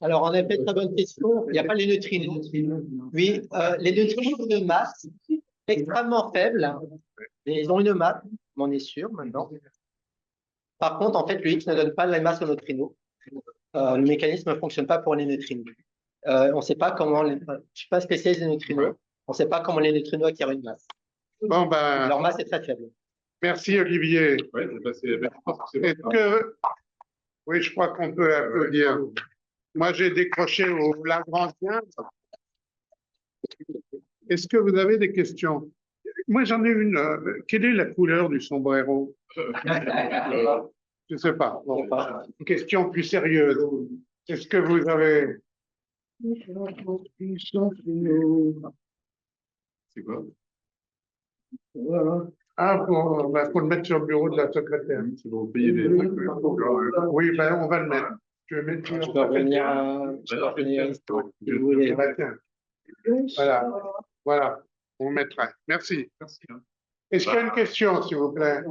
S6: Alors, en effet, très bonne question. Il n'y a pas les neutrinos. Oui, les neutrinos ont une masse extrêmement faible. Mais ils ont une masse, on en est sûr maintenant. Par contre, en fait, le X ne donne pas la masse aux neutrinos. Le mécanisme ne fonctionne pas pour les neutrinos. On ne sait pas comment. Je ne suis pas spécialiste des neutrinos. On ne sait pas comment les neutrinos acquièrent une masse.
S1: Bon, ben,
S6: Leur masse est très faible.
S1: merci Olivier.
S2: Ouais,
S1: Est-ce que... Oui, je crois qu'on peut applaudir. Moi, j'ai décroché au Lagrangien. Est-ce que vous avez des questions? Moi, j'en ai une. Quelle est la couleur du sombrero? Je ne sais pas. Bon, une question plus sérieuse. Est-ce que vous avez...
S2: C'est quoi?
S1: Ah, faut le mettre sur le bureau de la secrétaire.
S2: C'est pour payer les trucs.
S1: Oui, ben, on va le mettre. Tu veux mettre sur
S6: Je peux revenir à... Je peux revenir si vous voulez.
S1: Bah, tiens. Voilà, voilà, on mettra. Merci.
S2: Merci. Hein.
S1: Est-ce qu'il y a une question, s'il vous plaît?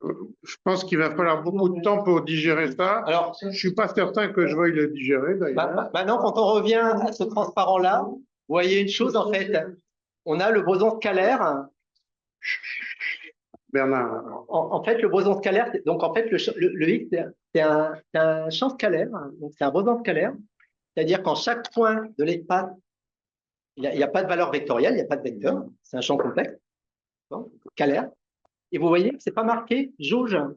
S1: Je pense qu'il va falloir beaucoup de temps pour digérer ça.
S6: Alors,
S1: Je suis pas certain que je veuille le digérer, d'ailleurs.
S6: maintenant, quand on revient à ce transparent-là, vous voyez une chose, en fait, on a le boson scalaire.
S1: Bernard.
S6: En fait, le boson scalaire, donc en fait, le X, c'est un champ scalaire, donc c'est un boson scalaire, c'est-à-dire qu'en chaque point de l'espace, il n'y a pas de valeur vectorielle, il n'y a pas de vecteur, c'est un champ complexe, scalaire. Et vous voyez que ce n'est pas marqué jauge. Donc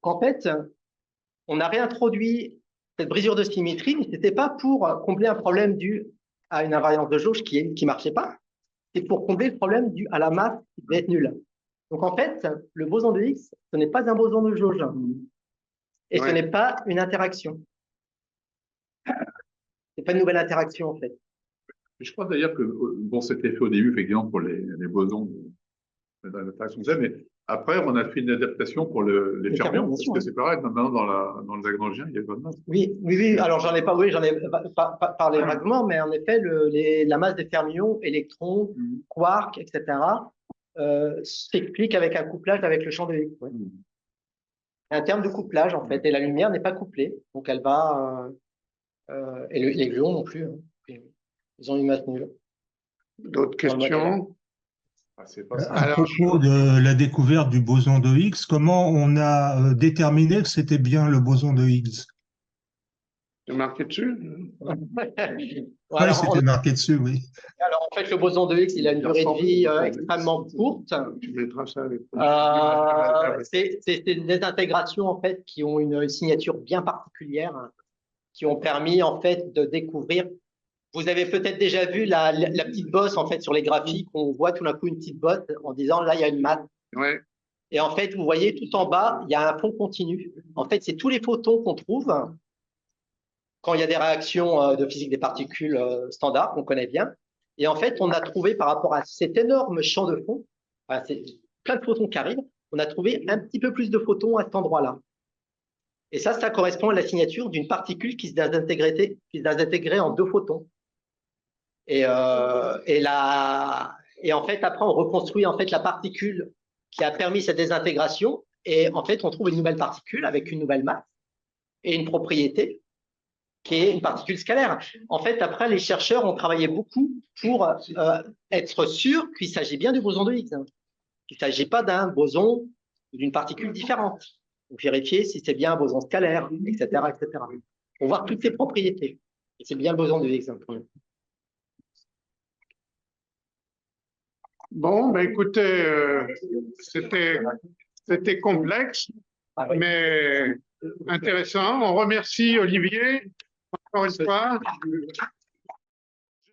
S6: en fait, on a réintroduit cette brisure de symétrie, mais ce n'était pas pour combler un problème dû à une invariance de jauge qui ne marchait pas, c'est pour combler le problème dû à la masse qui devait être nulle. Donc en fait, le boson de Higgs, ce n'est pas un boson de jauge. Et ce n'est pas une interaction. Ce n'est pas une nouvelle interaction, en fait.
S2: Je crois d'ailleurs que bon, c'était fait au début, effectivement, pour les bosons d'interaction Z, mais après, on a fait une adaptation pour les fermions, parce que c'est pareil, maintenant, dans le Lagrangien, il y a pas de masse.
S6: Oui. Alors, j'en ai pas parlé vaguement, mais en effet, la masse des fermions, électrons, quarks, etc., s'explique avec un couplage avec le champ de Higgs. Un terme de couplage, en fait, et la lumière n'est pas couplée, donc elle va... et les gluons non plus. Hein. Ils ont une masse nulle.
S1: D'autres questions?
S4: À propos de la découverte du boson de Higgs, comment on a déterminé que c'était bien le boson de Higgs?
S1: C'est marqué dessus?
S4: Oui, c'était marqué dessus, oui.
S6: Alors, en fait, le boson de Higgs, il a une durée de vie extrêmement courte.
S1: Tu mettras ça avec...
S6: C'est des intégrations, en fait, qui ont une signature bien particulière, qui ont permis, en fait, de découvrir. Vous avez peut-être déjà vu la petite bosse, en fait, sur les graphiques. On voit tout d'un coup une petite bosse en disant, là, il y a une masse.
S1: Ouais.
S6: Et en fait, vous voyez, tout en bas, il y a un fond continu. En fait, c'est tous les photons qu'on trouve quand il y a des réactions de physique des particules standards qu'on connaît bien. Et en fait, on a trouvé par rapport à cet énorme champ de fond, c'est plein de photons qui arrivent, on a trouvé un petit peu plus de photons à cet endroit-là. Et ça correspond à la signature d'une particule qui se désintégrait en 2 photons. Et en fait, après, on reconstruit en fait la particule qui a permis cette désintégration. Et en fait, on trouve une nouvelle particule avec une nouvelle masse et une propriété qui est une particule scalaire. En fait, après, les chercheurs ont travaillé beaucoup pour être sûrs qu'il s'agit bien du boson de Higgs. Il ne s'agit pas d'un boson ou d'une particule différente. Donc, vérifier si c'est bien un boson scalaire, etc., etc. Pour voir toutes ses propriétés. Et c'est bien le boson de Higgs.
S1: Bon, ben écoutez, c'était complexe, mais intéressant. On remercie Olivier, encore une fois.